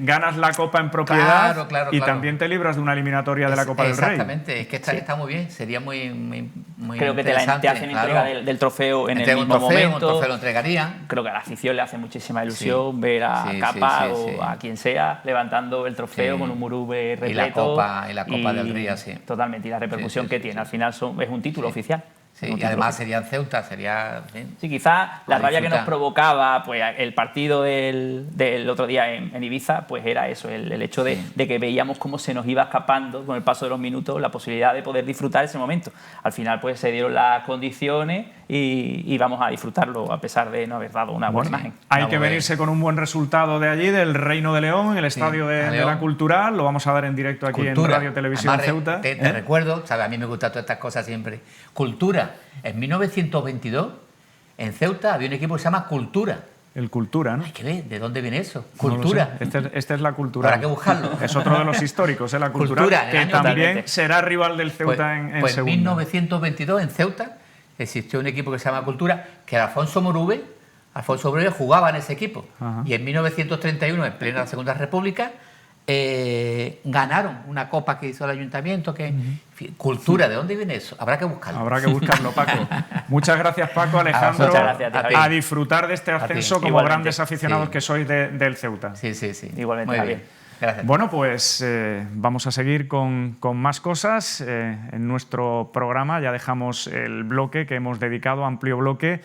ganas la Copa en propiedad y también te libras de una eliminatoria de la Copa del Rey. Exactamente, es que está muy bien, sería muy creo que te hacen entrega del trofeo en el mismo momento. Un trofeo lo entregarían. Creo que a la afición le hace muchísima ilusión ver a Capa o a quien sea levantando el trofeo con un Murube repleto. Y la Copa del Río, Totalmente, y la repercusión que tiene. Al final es un título oficial. Sí, y además sería en Ceuta, sería... Sí, quizás la rabia que nos provocaba pues, el partido del otro día en Ibiza, pues era eso, el hecho de que veíamos cómo se nos iba escapando con el paso de los minutos la posibilidad de poder disfrutar ese momento. Al final pues se dieron las condiciones y vamos a disfrutarlo a pesar de no haber dado una buena imagen. Hay que venirse con un buen resultado de allí, del Reino de León, en el estadio de la Cultural. Lo vamos a dar en directo aquí en Radio Televisión Ceuta. Te recuerdo, ¿sabes? A mí me gustan todas estas cosas siempre. Cultura. En 1922, en Ceuta había un equipo que se llama Cultura. El Cultura, ¿no? Hay que ver, ¿de dónde viene eso? Cultura. No esta es la Cultural. Habrá que buscarlo. Es otro de los históricos, la Cultural, que también será rival del Ceuta en segunda. En 1922, en Ceuta, existió un equipo que se llama Cultura, que Alfonso Morube jugaba en ese equipo. Y en 1931, en plena Segunda República, ganaron una copa que hizo el ayuntamiento. Cultura, ¿de dónde viene eso? Habrá que buscarlo. Habrá que buscarlo, Paco. Muchas gracias, Paco, Alejandro. Muchas gracias a disfrutar de este ascenso como grandes aficionados que sois del Ceuta. Sí. Igualmente, muy bien. Gracias. Bueno, pues vamos a seguir con más cosas en nuestro programa. Ya dejamos el bloque que hemos dedicado, amplio bloque,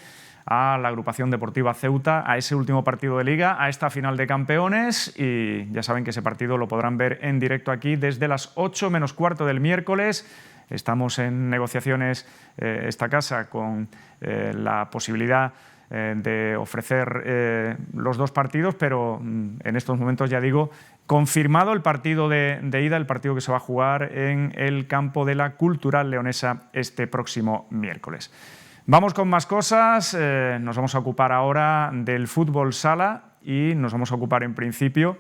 a la agrupación deportiva Ceuta, a ese último partido de Liga, a esta final de campeones, y ya saben que ese partido lo podrán ver en directo aquí desde las 8 menos cuarto del miércoles. Estamos en negociaciones esta casa con la posibilidad de ofrecer los dos partidos, pero en estos momentos, ya digo, confirmado el partido de ida, el partido que se va a jugar en el campo de la Cultural Leonesa este próximo miércoles. Vamos con más cosas, nos vamos a ocupar ahora del fútbol sala y nos vamos a ocupar en principio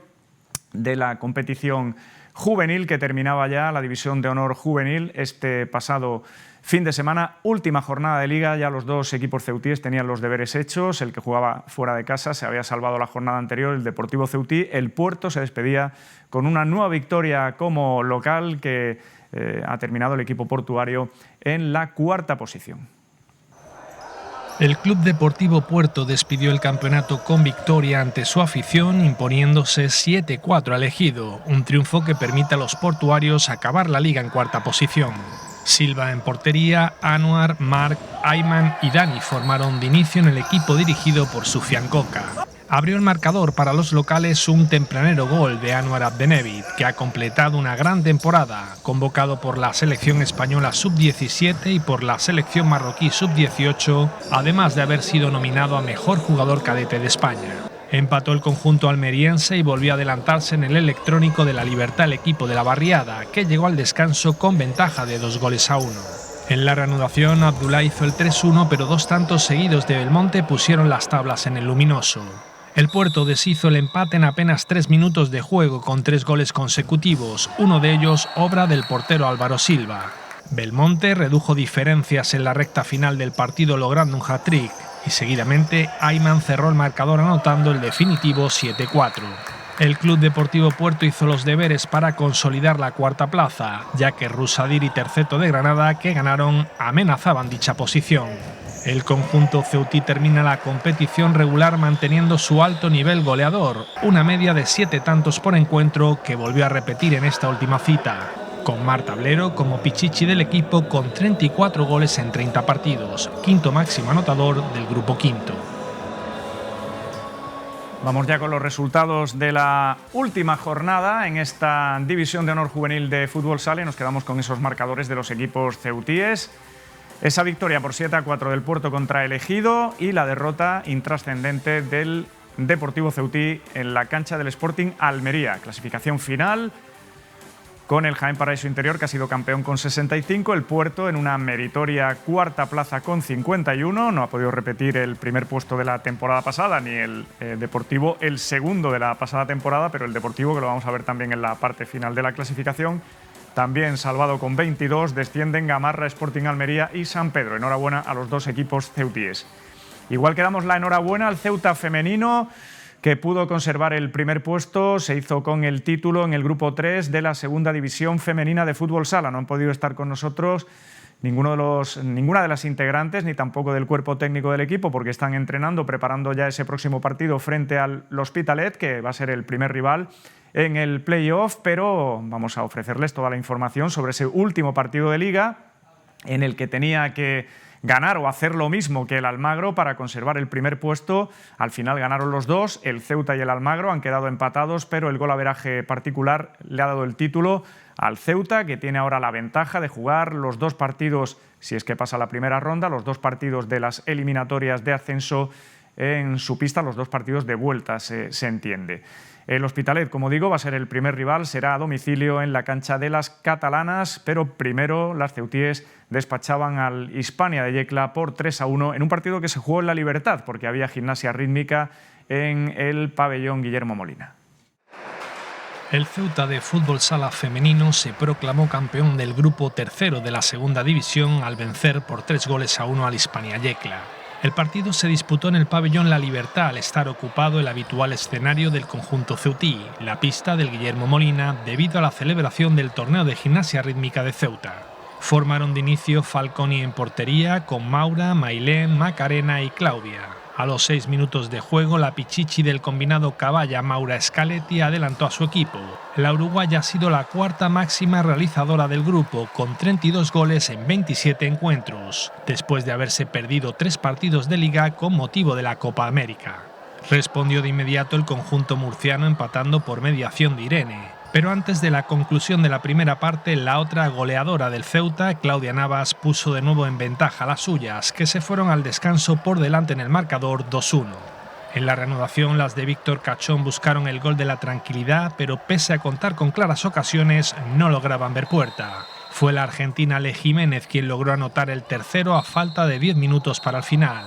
de la competición juvenil que terminaba ya la División de Honor Juvenil este pasado fin de semana, última jornada de liga. Ya los dos equipos ceutíes tenían los deberes hechos. El que jugaba fuera de casa se había salvado la jornada anterior, el Deportivo Ceutí. El Puerto se despedía con una nueva victoria como local que ha terminado el equipo portuario en la cuarta posición. El Club Deportivo Puerto despidió el campeonato con victoria ante su afición, imponiéndose 7-4 al Ejido, un triunfo que permite a los portuarios acabar la liga en cuarta posición. Silva en portería, Anuar, Marc, Ayman y Dani formaron de inicio en el equipo dirigido por Sufian Coca. Abrió el marcador para los locales un tempranero gol de Anuar Abdenevit, que ha completado una gran temporada, convocado por la selección española sub-17 y por la selección marroquí sub-18, además de haber sido nominado a Mejor Jugador Cadete de España. Empató el conjunto almeriense y volvió a adelantarse en el electrónico de La Libertad el equipo de la barriada, que llegó al descanso con ventaja de 2-1. En la reanudación, Abdullah hizo el 3-1, pero dos tantos seguidos de Belmonte pusieron las tablas en el luminoso. El Puerto deshizo el empate en apenas 3 minutos de juego con 3 goles consecutivos, uno de ellos obra del portero Álvaro Silva. Belmonte redujo diferencias en la recta final del partido logrando un hat-trick y seguidamente Ayman cerró el marcador anotando el definitivo 7-4. El Club Deportivo Puerto hizo los deberes para consolidar la cuarta plaza, ya que Rusadir y Terceto de Granada, que ganaron, amenazaban dicha posición. El conjunto ceutí termina la competición regular manteniendo su alto nivel goleador, una media de 7 tantos por encuentro que volvió a repetir en esta última cita, con Marc Tablero como pichichi del equipo con 34 goles en 30 partidos, quinto máximo anotador del grupo quinto. Vamos ya con los resultados de la última jornada en esta División de Honor Juvenil de Fútbol Sala. Nos quedamos con esos marcadores de los equipos ceutíes. Esa victoria por 7-4 del Puerto contra el Ejido y la derrota intrascendente del Deportivo Ceutí en la cancha del Sporting Almería. Clasificación final con el Jaén Paraíso Interior, que ha sido campeón con 65. El Puerto en una meritoria cuarta plaza con 51. No ha podido repetir el primer puesto de la temporada pasada, ni el Deportivo el segundo de la pasada temporada, pero el Deportivo, que lo vamos a ver también en la parte final de la clasificación, también salvado con 22, descienden Gamarra, Sporting Almería y San Pedro. Enhorabuena a los dos equipos ceutíes. Igual que damos la enhorabuena al Ceuta femenino, que pudo conservar el primer puesto, se hizo con el título en el grupo 3 de la segunda división femenina de fútbol sala. No han podido estar con nosotros ninguna de las integrantes, ni tampoco del cuerpo técnico del equipo, porque están entrenando, preparando ya ese próximo partido frente al L'Hospitalet, que va a ser el primer rival en el playoff, pero vamos a ofrecerles toda la información sobre ese último partido de liga en el que tenía que ganar o hacer lo mismo que el Almagro para conservar el primer puesto. Al final ganaron los dos, el Ceuta y el Almagro han quedado empatados, pero el golaveraje particular le ha dado el título al Ceuta, que tiene ahora la ventaja de jugar los dos partidos, si es que pasa la primera ronda, los dos partidos de las eliminatorias de ascenso en su pista, los dos partidos de vuelta, se entiende. El Hospitalet, como digo, va a ser el primer rival, será a domicilio en la cancha de las catalanas, pero primero las ceutíes despachaban al Hispania de Yecla por 3-1 en un partido que se jugó en La Libertad, porque había gimnasia rítmica en el pabellón Guillermo Molina. El Ceuta de fútbol sala femenino se proclamó campeón del grupo tercero de la segunda división al vencer por 3-1 al Hispania Yecla. El partido se disputó en el pabellón La Libertad al estar ocupado el habitual escenario del conjunto ceutí, la pista del Guillermo Molina, debido a la celebración del torneo de gimnasia rítmica de Ceuta. Formaron de inicio Falconi en portería con Maura, Mailén, Macarena y Claudia. A los 6 minutos de juego, la pichichi del combinado Caballa Maura Scaletti adelantó a su equipo. La uruguaya ha sido la cuarta máxima realizadora del grupo, con 32 goles en 27 encuentros, después de haberse perdido 3 partidos de liga con motivo de la Copa América. Respondió de inmediato el conjunto murciano empatando por mediación de Irene. Pero antes de la conclusión de la primera parte, la otra goleadora del Ceuta, Claudia Navas, puso de nuevo en ventaja a las suyas, que se fueron al descanso por delante en el marcador 2-1. En la reanudación, las de Víctor Cachón buscaron el gol de la tranquilidad, pero pese a contar con claras ocasiones, no lograban ver puerta. Fue la argentina Le Jiménez quien logró anotar el tercero a falta de 10 minutos para el final.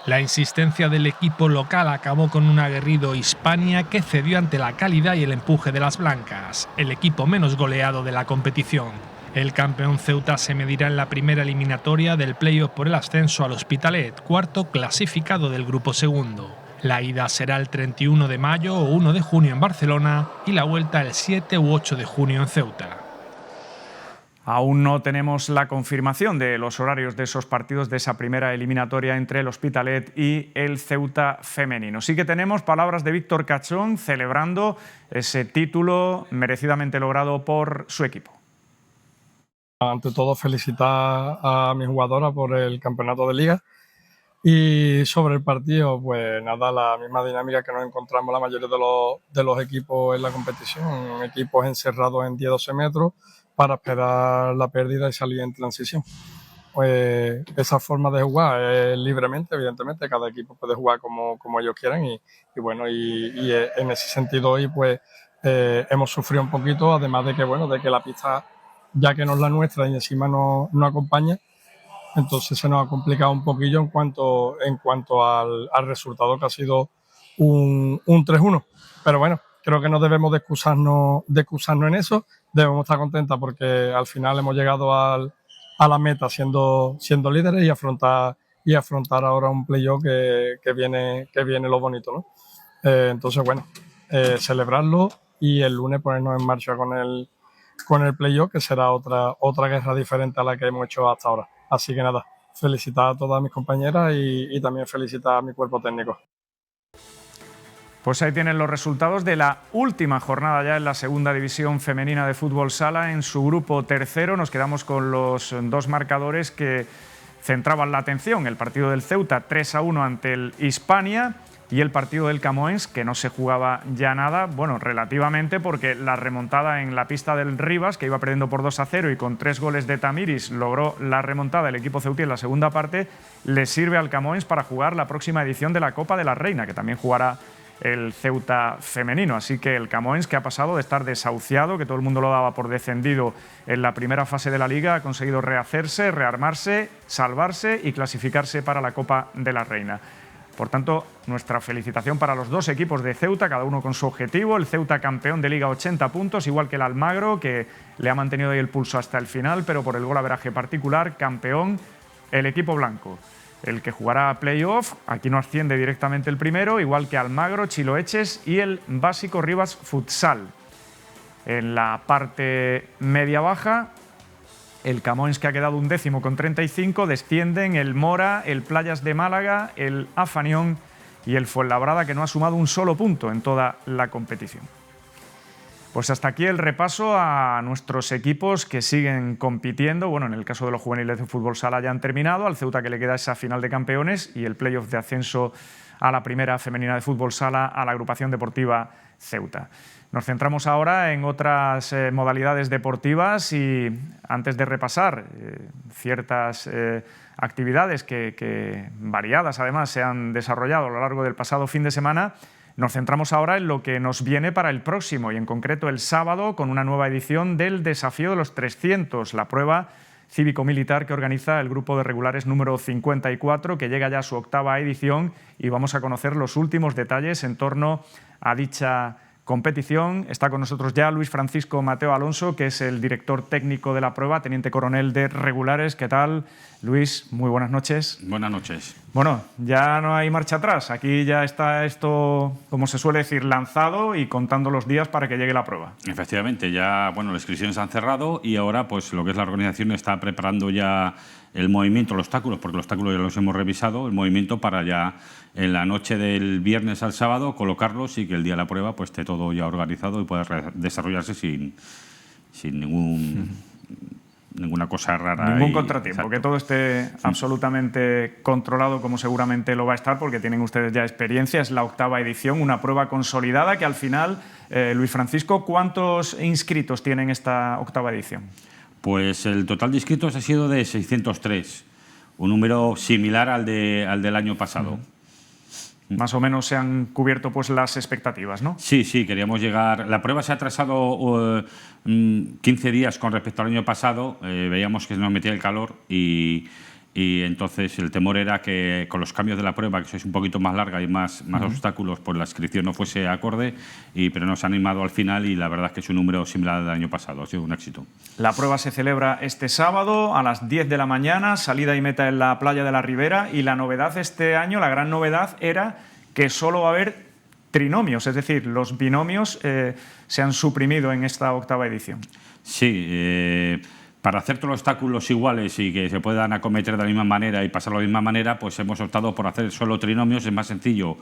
La insistencia del equipo local acabó con un aguerrido Hispania que cedió ante la calidad y el empuje de las blancas, el equipo menos goleado de la competición. El campeón Ceuta se medirá en la primera eliminatoria del playoff por el ascenso al Hospitalet, cuarto clasificado del grupo segundo. La ida será el 31 de mayo o 1 de junio en Barcelona y la vuelta el 7 u 8 de junio en Ceuta. Aún no tenemos la confirmación de los horarios de esos partidos de esa primera eliminatoria entre el Hospitalet y el Ceuta femenino. Sí que tenemos palabras de Víctor Cachón celebrando ese título merecidamente logrado por su equipo. Ante todo, felicitar a mi jugadora por el campeonato de liga. Y sobre el partido, pues nada, la misma dinámica que nos encontramos la mayoría de los equipos en la competición, equipos encerrados en 10-12 metros para esperar la pérdida y salir en transición. Pues esa forma de jugar es libremente, evidentemente, cada equipo puede jugar como ellos quieran y en ese sentido hoy pues hemos sufrido un poquito, además de que la pista, ya que no es la nuestra y encima no acompaña, entonces se nos ha complicado un poquillo en cuanto al resultado, que ha sido un 3-1. Pero bueno, creo que no debemos de excusarnos en eso. Debemos estar contentos porque al final hemos llegado a la meta siendo líderes y afrontar ahora un playoff que viene lo bonito, ¿no? Entonces, bueno, celebrarlo y el lunes ponernos en marcha con el playoff, que será otra guerra diferente a la que hemos hecho hasta ahora. Así que nada, felicitar a todas mis compañeras y también felicitar a mi cuerpo técnico. Pues ahí tienen los resultados de la última jornada ya en la segunda división femenina de fútbol sala. En su grupo tercero nos quedamos con los dos marcadores que centraban la atención. El partido del Ceuta 3-1 ante el Hispania y el partido del Camoens, que no se jugaba ya nada, bueno, relativamente, porque la remontada en la pista del Rivas, que iba perdiendo por 2-0 y con 3 goles de Tamiris logró la remontada el equipo ceutí en la segunda parte, le sirve al Camoens para jugar la próxima edición de la Copa de la Reina, que también jugará el Ceuta femenino. Así que el Camoens, que ha pasado de estar desahuciado, que todo el mundo lo daba por descendido en la primera fase de la Liga, ha conseguido rehacerse, rearmarse, salvarse y clasificarse para la Copa de la Reina. Por tanto, nuestra felicitación para los dos equipos de Ceuta, cada uno con su objetivo. El Ceuta campeón de Liga, 80 puntos, igual que el Almagro, que le ha mantenido ahí el pulso hasta el final, pero por el golaveraje particular, campeón el equipo blanco. El que jugará playoff, aquí no asciende directamente el primero, igual que Almagro, Chiloeches y el Básico Rivas Futsal. En la parte media-baja, el Camoens, que ha quedado 11º con 35, descienden el Mora, el Playas de Málaga, el Afanión y el Fuenlabrada, que no ha sumado un solo punto en toda la competición. Pues hasta aquí el repaso a nuestros equipos que siguen compitiendo. Bueno, en el caso de los juveniles de fútbol sala ya han terminado, al Ceuta que le queda esa final de campeones y el playoff de ascenso a la primera femenina de fútbol sala a la agrupación deportiva Ceuta. Nos centramos ahora en otras modalidades deportivas y antes de repasar ciertas actividades que variadas además se han desarrollado a lo largo del pasado fin de semana, nos centramos ahora en lo que nos viene para el próximo y en concreto el sábado con una nueva edición del Desafío de los 300, la prueba cívico-militar que organiza el grupo de regulares número 54, que llega ya a su 8ª edición y vamos a conocer los últimos detalles en torno a dicha competición. Está con nosotros ya Luis Francisco Mateo Alonso, que es el director técnico de la prueba, teniente coronel de regulares. ¿Qué tal, Luis? Muy buenas noches. Buenas noches. Bueno, ya no hay marcha atrás. Aquí ya está esto, como se suele decir, lanzado y contando los días para que llegue la prueba. Efectivamente, ya las inscripciones han cerrado y ahora pues lo que es la organización está preparando ya el movimiento, los obstáculos, porque los obstáculos ya los hemos revisado, el movimiento para ya en la noche del viernes al sábado colocarlos y que el día de la prueba pues esté todo ya organizado y pueda desarrollarse sin ningún ninguna cosa rara. Ningún contratiempo, que todo esté absolutamente controlado, como seguramente lo va a estar, porque tienen ustedes ya experiencia. Es la 8ª edición, una prueba consolidada que al final, Luis Francisco, ¿cuántos inscritos tienen esta 8ª edición? Pues el total de inscritos ha sido de 603, un número similar al del año pasado. Más o menos se han cubierto pues las expectativas, ¿no? Sí, queríamos llegar. La prueba se ha atrasado 15 días con respecto al año pasado. Veíamos que nos metía el calor y entonces el temor era que con los cambios de la prueba, que es un poquito más larga y más obstáculos, pues la inscripción no fuese acorde, pero nos ha animado al final y la verdad es que es un número similar al del año pasado. Ha sido un éxito. La prueba se celebra este sábado a las 10 de la mañana, salida y meta en la playa de la Ribera, y la novedad este año, la gran novedad, era que solo va a haber trinomios, es decir, los binomios se han suprimido en esta 8ª edición. Sí, para hacer todos los obstáculos iguales y que se puedan acometer de la misma manera y pasar de la misma manera, pues hemos optado por hacer solo trinomios, es más sencillo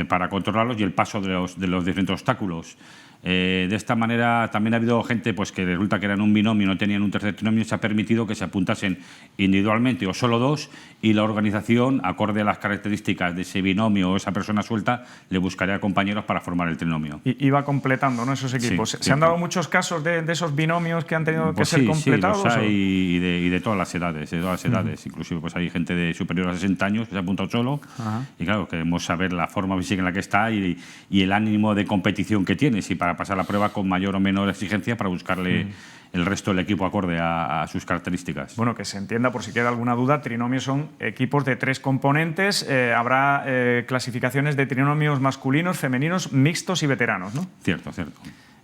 para controlarlos y el paso de los diferentes obstáculos. De esta manera también ha habido gente pues, que resulta que eran un binomio y no tenían un tercer trinomio, se ha permitido que se apuntasen individualmente o solo dos, y la organización, acorde a las características de ese binomio o esa persona suelta, le buscaría compañeros para formar el trinomio. Y va completando, ¿no?, esos equipos. Sí, ¿Se han dado muchos casos de esos binomios que han tenido que ser completados? Sí, los hay y de todas las edades, Inclusive pues hay gente de superior a 60 años que se ha apuntado solo. Y claro, queremos saber la forma física en la que está y el ánimo de competición que tiene, si para pasar la prueba con mayor o menor exigencia, para buscarle el resto del equipo acorde a sus características. Bueno, que se entienda, por si queda alguna duda, trinomios son equipos de 3 componentes. Habrá clasificaciones de trinomios masculinos, femeninos, mixtos y veteranos, ¿no? Cierto.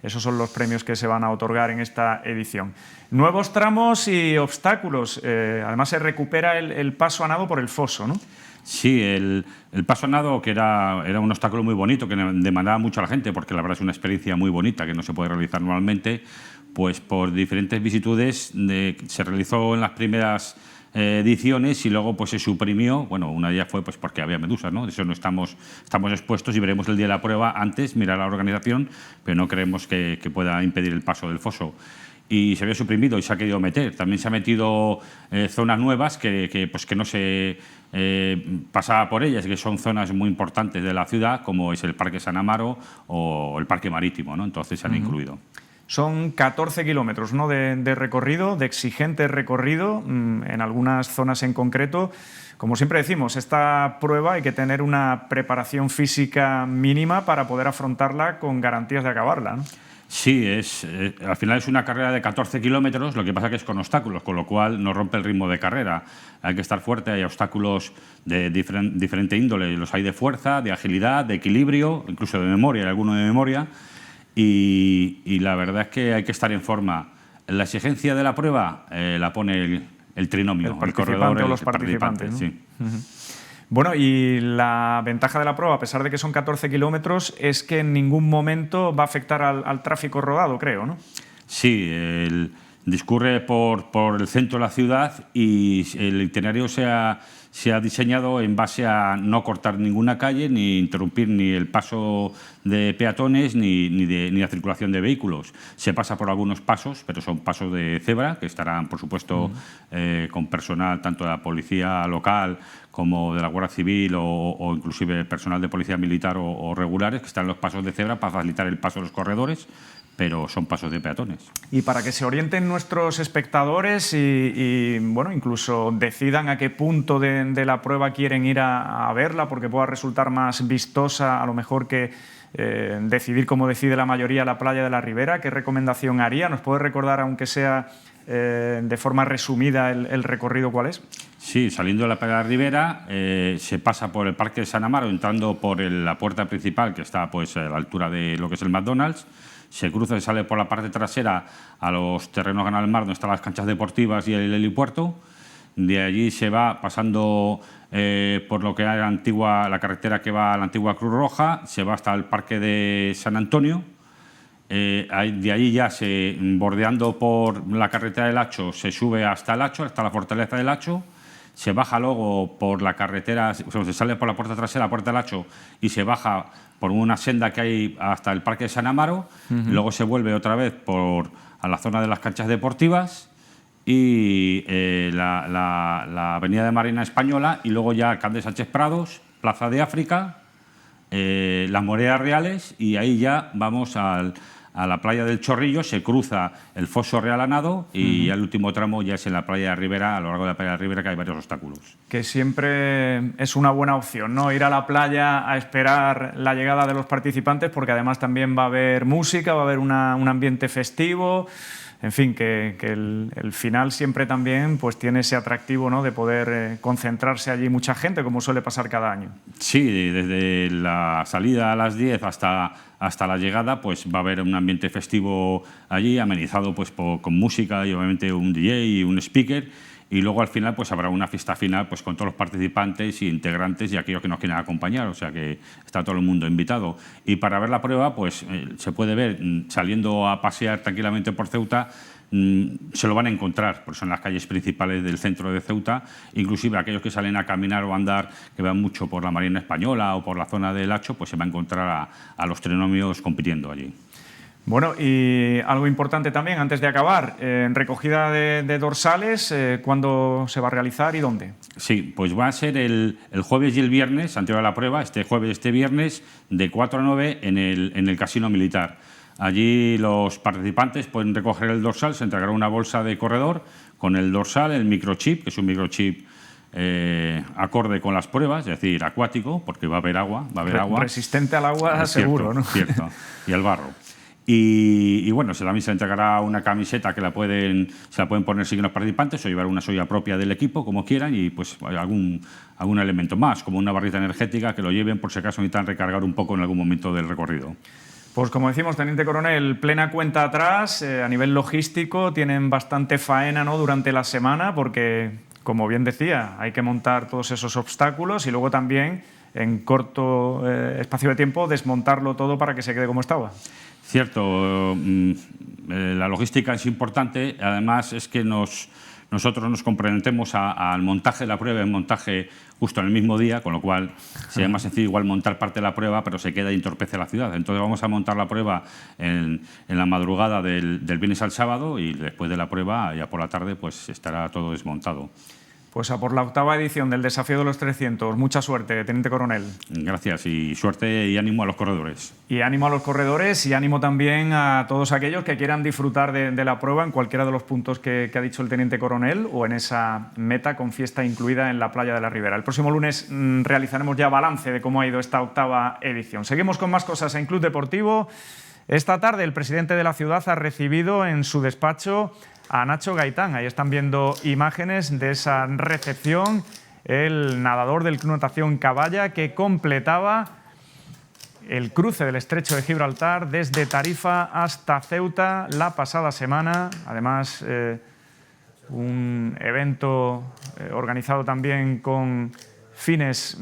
Esos son los premios que se van a otorgar en esta edición. Nuevos tramos y obstáculos. Además, se recupera el paso a nado por el foso, ¿no? Sí, el paso a nado, que era un obstáculo muy bonito, que demandaba mucho a la gente, porque la verdad es una experiencia muy bonita que no se puede realizar normalmente, pues por diferentes vicisitudes se realizó en las primeras ediciones y luego pues se suprimió. Bueno, una de ellas fue pues porque había medusas, ¿no? De eso no estamos expuestos y veremos el día de la prueba antes, mirar la organización, pero no creemos que pueda impedir el paso del foso. Y se había suprimido y se ha querido meter. También se ha metido zonas nuevas que no se pasaba por ellas, que son zonas muy importantes de la ciudad, como es el Parque San Amaro o el Parque Marítimo, ¿no? Entonces se han incluido. Son 14 kilómetros, ¿no?, de recorrido, de exigente recorrido, en algunas zonas en concreto. Como siempre decimos, esta prueba hay que tener una preparación física mínima para poder afrontarla con garantías de acabarla, ¿no? Sí, al final es una carrera de 14 kilómetros, lo que pasa que es con obstáculos, con lo cual no rompe el ritmo de carrera. Hay que estar fuerte, hay obstáculos de diferente índole, los hay de fuerza, de agilidad, de equilibrio, incluso de memoria, hay alguno de memoria, y la verdad es que hay que estar en forma. La exigencia de la prueba la pone el trinomio, el corredor, o los participantes, ¿no? Sí. Bueno, y la ventaja de la prueba, a pesar de que son 14 kilómetros, es que en ningún momento va a afectar al tráfico rodado, creo, ¿no? Sí, discurre por el centro de la ciudad y el itinerario se ha diseñado en base a no cortar ninguna calle, ni interrumpir ni el paso de peatones ni la circulación de vehículos. Se pasa por algunos pasos, pero son pasos de cebra, que estarán, por supuesto, con personal tanto de la policía local como de la Guardia Civil o inclusive personal de policía militar o regulares, que están en los pasos de cebra para facilitar el paso de los corredores, pero son pasos de peatones. Y para que se orienten nuestros espectadores y bueno, incluso decidan a qué punto de la prueba quieren ir a verla, porque pueda resultar más vistosa a lo mejor que decidir, como decide la mayoría, la playa de la Ribera, ¿qué recomendación haría? ¿Nos puede recordar, aunque sea de forma resumida, el recorrido cuál es? Sí, saliendo de la playa de la Ribera se pasa por el Parque de San Amaro, entrando por la puerta principal, que está pues a la altura de lo que es el McDonald's. Se cruza y sale por la parte trasera a los terrenos Canal Mar, donde están las canchas deportivas y el helipuerto. De allí se va pasando por lo que era la carretera que va a la antigua Cruz Roja, se va hasta el Parque de San Antonio. De allí ya bordeando por la carretera del Hacho, se sube hasta el Hacho, hasta la fortaleza del Hacho. Se baja luego por la carretera, se sale por la puerta trasera, la puerta del Hacho, y se baja por una senda que hay hasta el Parque de San Amaro. Luego se vuelve otra vez a la zona de las canchas deportivas y la Avenida de Marina Española, y luego ya Alcalde Sánchez Prados, Plaza de África, las Moreras Reales, y ahí ya vamos a la playa del Chorrillo, se cruza el Foso Real a nado y el último tramo ya es en la playa de Ribera, a lo largo de la playa de Ribera, que hay varios obstáculos. Que siempre es una buena opción, ¿no? Ir a la playa a esperar la llegada de los participantes, porque además también va a haber música, va a haber un ambiente festivo. En fin, que el final siempre también pues tiene ese atractivo, ¿no?, de poder concentrarse allí mucha gente, como suele pasar cada año. Sí, desde la salida a las 10 hasta la llegada pues va a haber un ambiente festivo allí, amenizado pues con música y obviamente un DJ y un speaker. Y luego al final pues habrá una fiesta final pues con todos los participantes e integrantes y aquellos que nos quieran acompañar, o sea que está todo el mundo invitado. Y para ver la prueba pues se puede ver saliendo a pasear tranquilamente por Ceuta, se lo van a encontrar, porque son las calles principales del centro de Ceuta, inclusive aquellos que salen a caminar o a andar, que van mucho por la Marina Española o por la zona del Hacho, pues se va a encontrar a los trinomios compitiendo allí. Bueno, y algo importante también, antes de acabar, recogida de dorsales, ¿cuándo se va a realizar y dónde? Sí, pues va a ser el jueves y el viernes, anterior a la prueba, este jueves y este viernes, de 4 a 9 en el Casino Militar. Allí los participantes pueden recoger el dorsal, se entregará una bolsa de corredor con el dorsal, el microchip, que es un microchip acorde con las pruebas, es decir, acuático, porque va a haber agua. Resistente al agua, seguro, ¿no? Cierto, y al barro. Y bueno, también se entregará una camiseta que se la pueden poner siguiendo los participantes o llevar una soya propia del equipo, como quieran, y pues algún elemento más, como una barrita energética, que lo lleven por si acaso necesitan recargar un poco en algún momento del recorrido. Pues como decimos, Teniente Coronel, plena cuenta atrás, a nivel logístico tienen bastante faena, ¿no?, durante la semana, porque, como bien decía, hay que montar todos esos obstáculos y luego también, en corto espacio de tiempo, desmontarlo todo para que se quede como estaba. Cierto, la logística es importante, además es que nosotros nos comprometemos al montaje de la prueba, el montaje justo en el mismo día, con lo cual sería más sencillo igual montar parte de la prueba, pero se queda y entorpece la ciudad. Entonces vamos a montar la prueba en la madrugada del viernes al sábado y después de la prueba, ya por la tarde, pues estará todo desmontado. Pues a por la 8ª edición del Desafío de los 300. Mucha suerte, Teniente Coronel. Gracias, y suerte y ánimo a los corredores. Y ánimo a los corredores y ánimo también a todos aquellos que quieran disfrutar de la prueba en cualquiera de los puntos que ha dicho el Teniente Coronel o en esa meta con fiesta incluida en la playa de la Ribera. El próximo lunes realizaremos ya balance de cómo ha ido esta 8ª edición. Seguimos con más cosas en Club Deportivo. Esta tarde el presidente de la ciudad ha recibido en su despacho a Nacho Gaitán. Ahí están viendo imágenes de esa recepción, el nadador del Club Natación Caballa, que completaba el cruce del Estrecho de Gibraltar desde Tarifa hasta Ceuta la pasada semana. Además, un evento organizado también con fines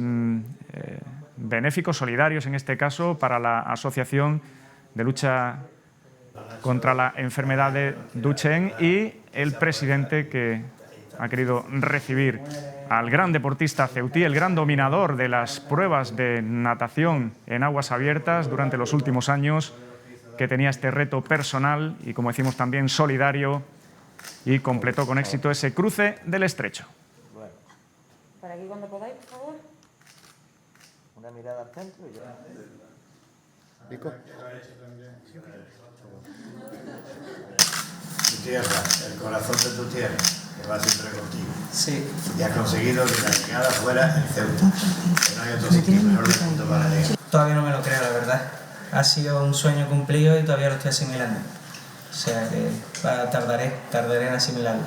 benéficos, solidarios en este caso, para la Asociación de Lucha contra la enfermedad de Duchenne, y el presidente que ha querido recibir al gran deportista ceutí, el gran dominador de las pruebas de natación en aguas abiertas durante los últimos años, que tenía este reto personal y, como decimos, también solidario, y completó con éxito ese cruce del Estrecho. Bueno, para aquí cuando podáis, por favor. Una mirada al centro y ya. ¿Vico? Tu tierra, el corazón de tu tierra, que va siempre contigo. Sí. Y has conseguido que la llegada fuera en Ceuta. Que no hay otro sitio mejor del mundo para llegar. Todavía no me lo creo, la verdad. Ha sido un sueño cumplido y todavía lo estoy asimilando. O sea que tardaré en asimilarlo.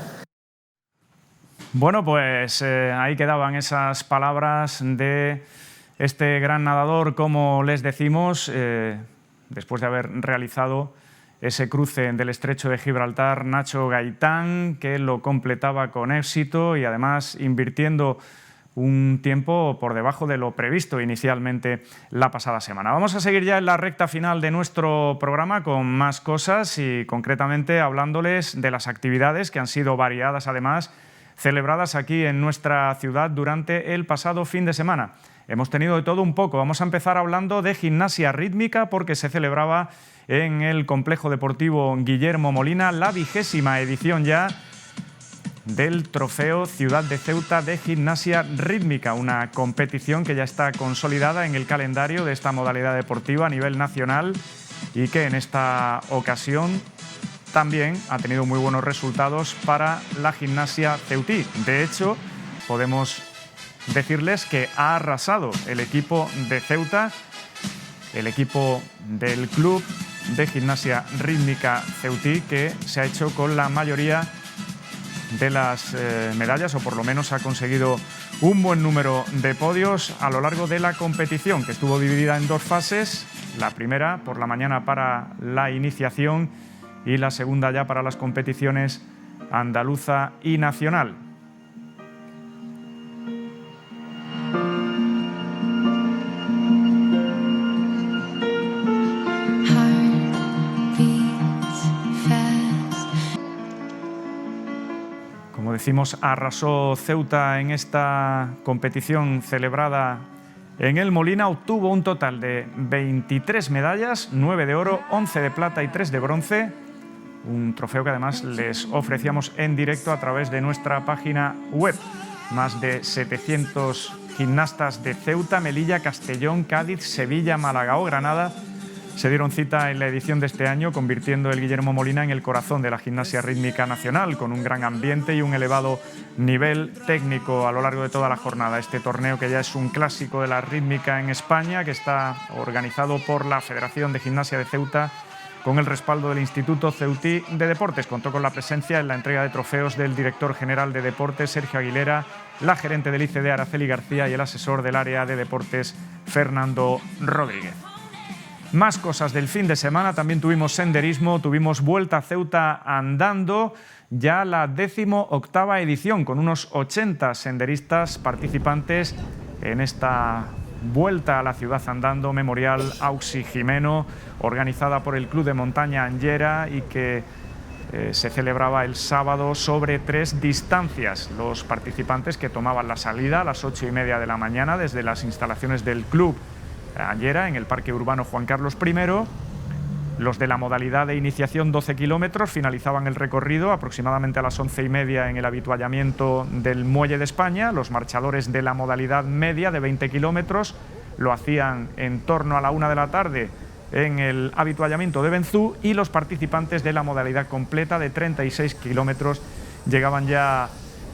Bueno, pues ahí quedaban esas palabras de este gran nadador, como les decimos, después de haber realizado ese cruce del Estrecho de Gibraltar, Nacho Gaitán, que lo completaba con éxito y además invirtiendo un tiempo por debajo de lo previsto inicialmente la pasada semana. Vamos a seguir ya en la recta final de nuestro programa con más cosas y concretamente hablándoles de las actividades que han sido variadas, además celebradas aquí en nuestra ciudad durante el pasado fin de semana. Hemos tenido de todo un poco. Vamos a empezar hablando de gimnasia rítmica porque se celebraba en el Complejo Deportivo Guillermo Molina la 20ª edición ya del Trofeo Ciudad de Ceuta de Gimnasia Rítmica, una competición que ya está consolidada en el calendario de esta modalidad deportiva a nivel nacional y que en esta ocasión también ha tenido muy buenos resultados para la gimnasia ceutí. De hecho, podemos decirles que ha arrasado el equipo de Ceuta, el equipo del Club de Gimnasia Rítmica Ceutí, que se ha hecho con la mayoría de las medallas, o por lo menos ha conseguido un buen número de podios a lo largo de la competición, que estuvo dividida en dos fases. La primera por la mañana para la iniciación y la segunda ya para las competiciones andaluza y nacional. Como decimos, arrasó Ceuta en esta competición celebrada en el Molina. Obtuvo un total de 23 medallas, 9 de oro, 11 de plata y 3 de bronce. Un trofeo que además les ofrecíamos en directo a través de nuestra página web. Más de 700 gimnastas de Ceuta, Melilla, Castellón, Cádiz, Sevilla, Málaga o Granada se dieron cita en la edición de este año, convirtiendo el Guillermo Molina en el corazón de la gimnasia rítmica nacional, con un gran ambiente y un elevado nivel técnico a lo largo de toda la jornada. Este torneo, que ya es un clásico de la rítmica en España, que está organizado por la Federación de Gimnasia de Ceuta, con el respaldo del Instituto Ceutí de Deportes. Contó con la presencia en la entrega de trofeos del director general de Deportes, Sergio Aguilera, la gerente del ICD, Araceli García, y el asesor del área de Deportes, Fernando Rodríguez. Más cosas del fin de semana, también tuvimos senderismo, tuvimos Vuelta a Ceuta andando, ya la 18ª edición, con unos 80 senderistas participantes en esta Vuelta a la Ciudad andando Memorial Auxi Gimeno, organizada por el Club de Montaña Anllera y que se celebraba el sábado sobre 3 distancias. Los participantes que tomaban la salida a las 8:30 de la mañana desde las instalaciones del Club Anllera en el Parque Urbano Juan Carlos I. Los de la modalidad de iniciación 12 kilómetros finalizaban el recorrido aproximadamente a las 11:30 en el habituallamiento del Muelle de España. Los marchadores de la modalidad media de 20 kilómetros lo hacían en torno a la 1 de la tarde en el habituallamiento de Benzú, y los participantes de la modalidad completa de 36 kilómetros llegaban ya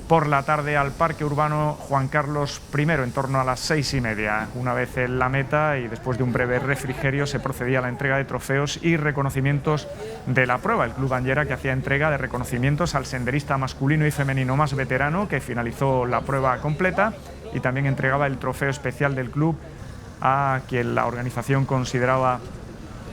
por la tarde al Parque Urbano Juan Carlos I en torno a las 6:30. Una vez en la meta y después de un breve refrigerio se procedía a la entrega de trofeos y reconocimientos de la prueba. El Club Anllera, que hacía entrega de reconocimientos al senderista masculino y femenino más veterano que finalizó la prueba completa, y también entregaba el trofeo especial del club a quien la organización consideraba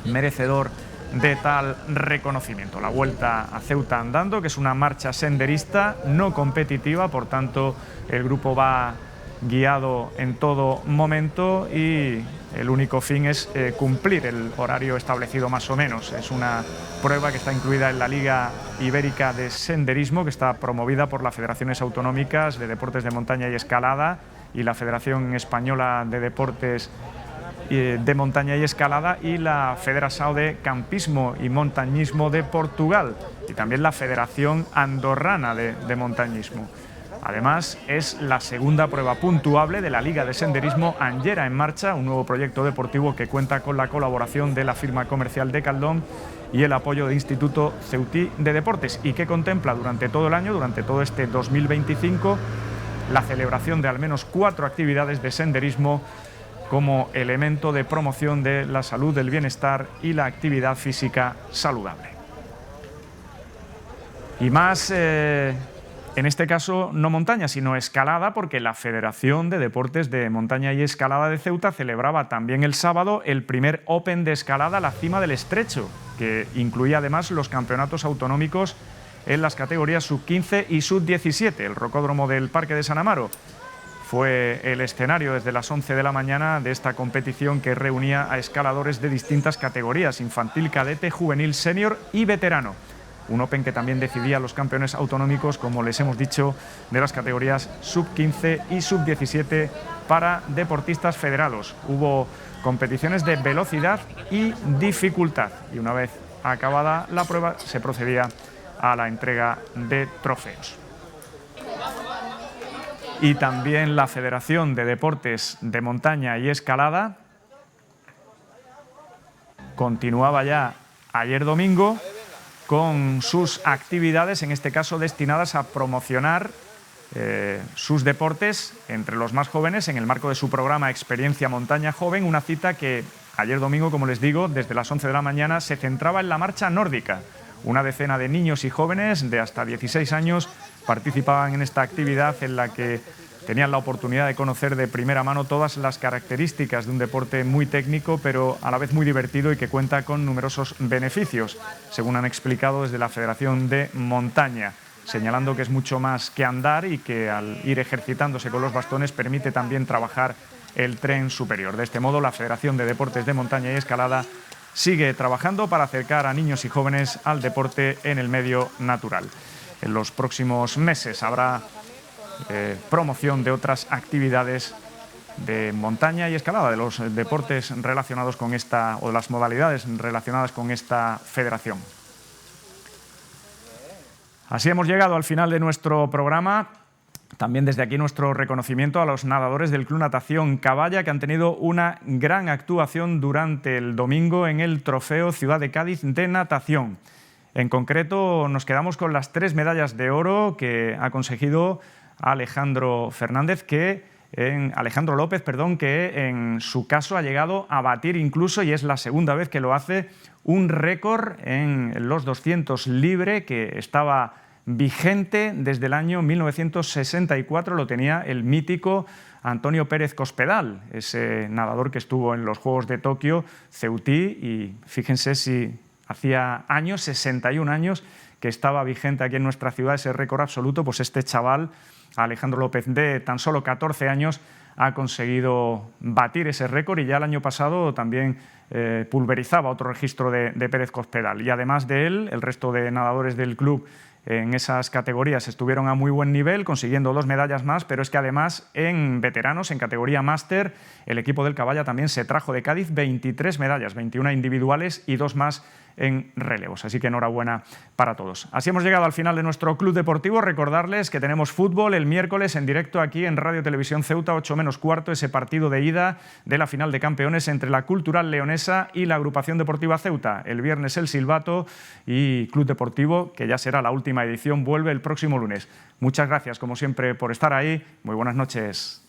merecedor de tal reconocimiento. La Vuelta a Ceuta andando, que es una marcha senderista no competitiva, por tanto el grupo va guiado en todo momento y el único fin es cumplir el horario establecido más o menos. Es una prueba que está incluida en la Liga Ibérica de Senderismo, que está promovida por las Federaciones Autonómicas de Deportes de Montaña y Escalada y la Federación Española de Deportes de Montaña y Escalada y la Federação de Campismo y Montañismo de Portugal, y también la Federación Andorrana de Montañismo. Además, es la segunda prueba puntuable de la Liga de Senderismo Anllera en Marcha, un nuevo proyecto deportivo que cuenta con la colaboración de la firma comercial Decathlon y el apoyo del Instituto Ceutí de Deportes, y que contempla durante todo el año, durante todo este 2025, la celebración de al menos 4 actividades de senderismo como elemento de promoción de la salud, del bienestar y la actividad física saludable. Y más, en este caso, no montaña, sino escalada, porque la Federación de Deportes de Montaña y Escalada de Ceuta celebraba también el sábado el primer Open de escalada a la cima del Estrecho, que incluía además los campeonatos autonómicos en las categorías sub-15 y sub-17. El rocódromo del Parque de San Amaro fue el escenario desde las 11 de la mañana de esta competición, que reunía a escaladores de distintas categorías: infantil, cadete, juvenil, senior y veterano. Un Open que también decidía los campeones autonómicos, como les hemos dicho, de las categorías sub-15 y sub-17 para deportistas federados. Hubo competiciones de velocidad y dificultad, y una vez acabada la prueba se procedía a la entrega de trofeos. y también la Federación de Deportes de Montaña y Escalada. Continuaba ya ayer domingo con sus actividades, en este caso destinadas a promocionar sus deportes entre los más jóvenes en el marco de su programa Experiencia Montaña Joven, una cita que ayer domingo, como les digo, desde las 11 de la mañana se centraba en la marcha nórdica. Una decena de niños y jóvenes de hasta 16 años participaban en esta actividad en la que tenían la oportunidad de conocer de primera mano todas las características de un deporte muy técnico, pero a la vez muy divertido y que cuenta con numerosos beneficios, según han explicado desde la Federación de Montaña, señalando que es mucho más que andar y que al ir ejercitándose con los bastones permite también trabajar el tren superior. De este modo, la Federación de Deportes de Montaña y Escalada sigue trabajando para acercar a niños y jóvenes al deporte en el medio natural. En los próximos meses habrá promoción de otras actividades de montaña y escalada, de los deportes relacionados con esta, o de las modalidades relacionadas con esta federación. Así hemos llegado al final de nuestro programa. También desde aquí nuestro reconocimiento a los nadadores del Club Natación Caballa, que han tenido una gran actuación durante el domingo en el Trofeo Ciudad de Cádiz de Natación. En concreto, nos quedamos con las 3 medallas de oro que ha conseguido Alejandro López, que en su caso ha llegado a batir incluso, y es la segunda vez que lo hace, un récord en los 200 libre que estaba vigente desde el año 1964, lo tenía el mítico Antonio Pérez Cospedal, ese nadador que estuvo en los Juegos de Tokio, ceutí, y fíjense si hacía años, 61 años, que estaba vigente aquí en nuestra ciudad ese récord absoluto, pues este chaval, Alejandro López, de tan solo 14 años, ha conseguido batir ese récord, y ya el año pasado también pulverizaba otro registro de Pérez Cospedal. Y además de él, el resto de nadadores del club en esas categorías estuvieron a muy buen nivel, consiguiendo 2 medallas más, pero es que además en veteranos, en categoría máster, el equipo del Caballa también se trajo de Cádiz 23 medallas, 21 individuales y 2 más en relevos. Así que enhorabuena para todos. Así hemos llegado al final de nuestro club deportivo. Recordarles que tenemos fútbol el miércoles en directo aquí en Radio Televisión Ceuta, 8 menos cuarto, ese partido de ida de la final de campeones entre la Cultural Leonesa y la Agrupación Deportiva Ceuta. El viernes el silbato, y Club Deportivo, que ya será la última edición, vuelve el próximo lunes. Muchas gracias, como siempre, por estar ahí. Muy buenas noches.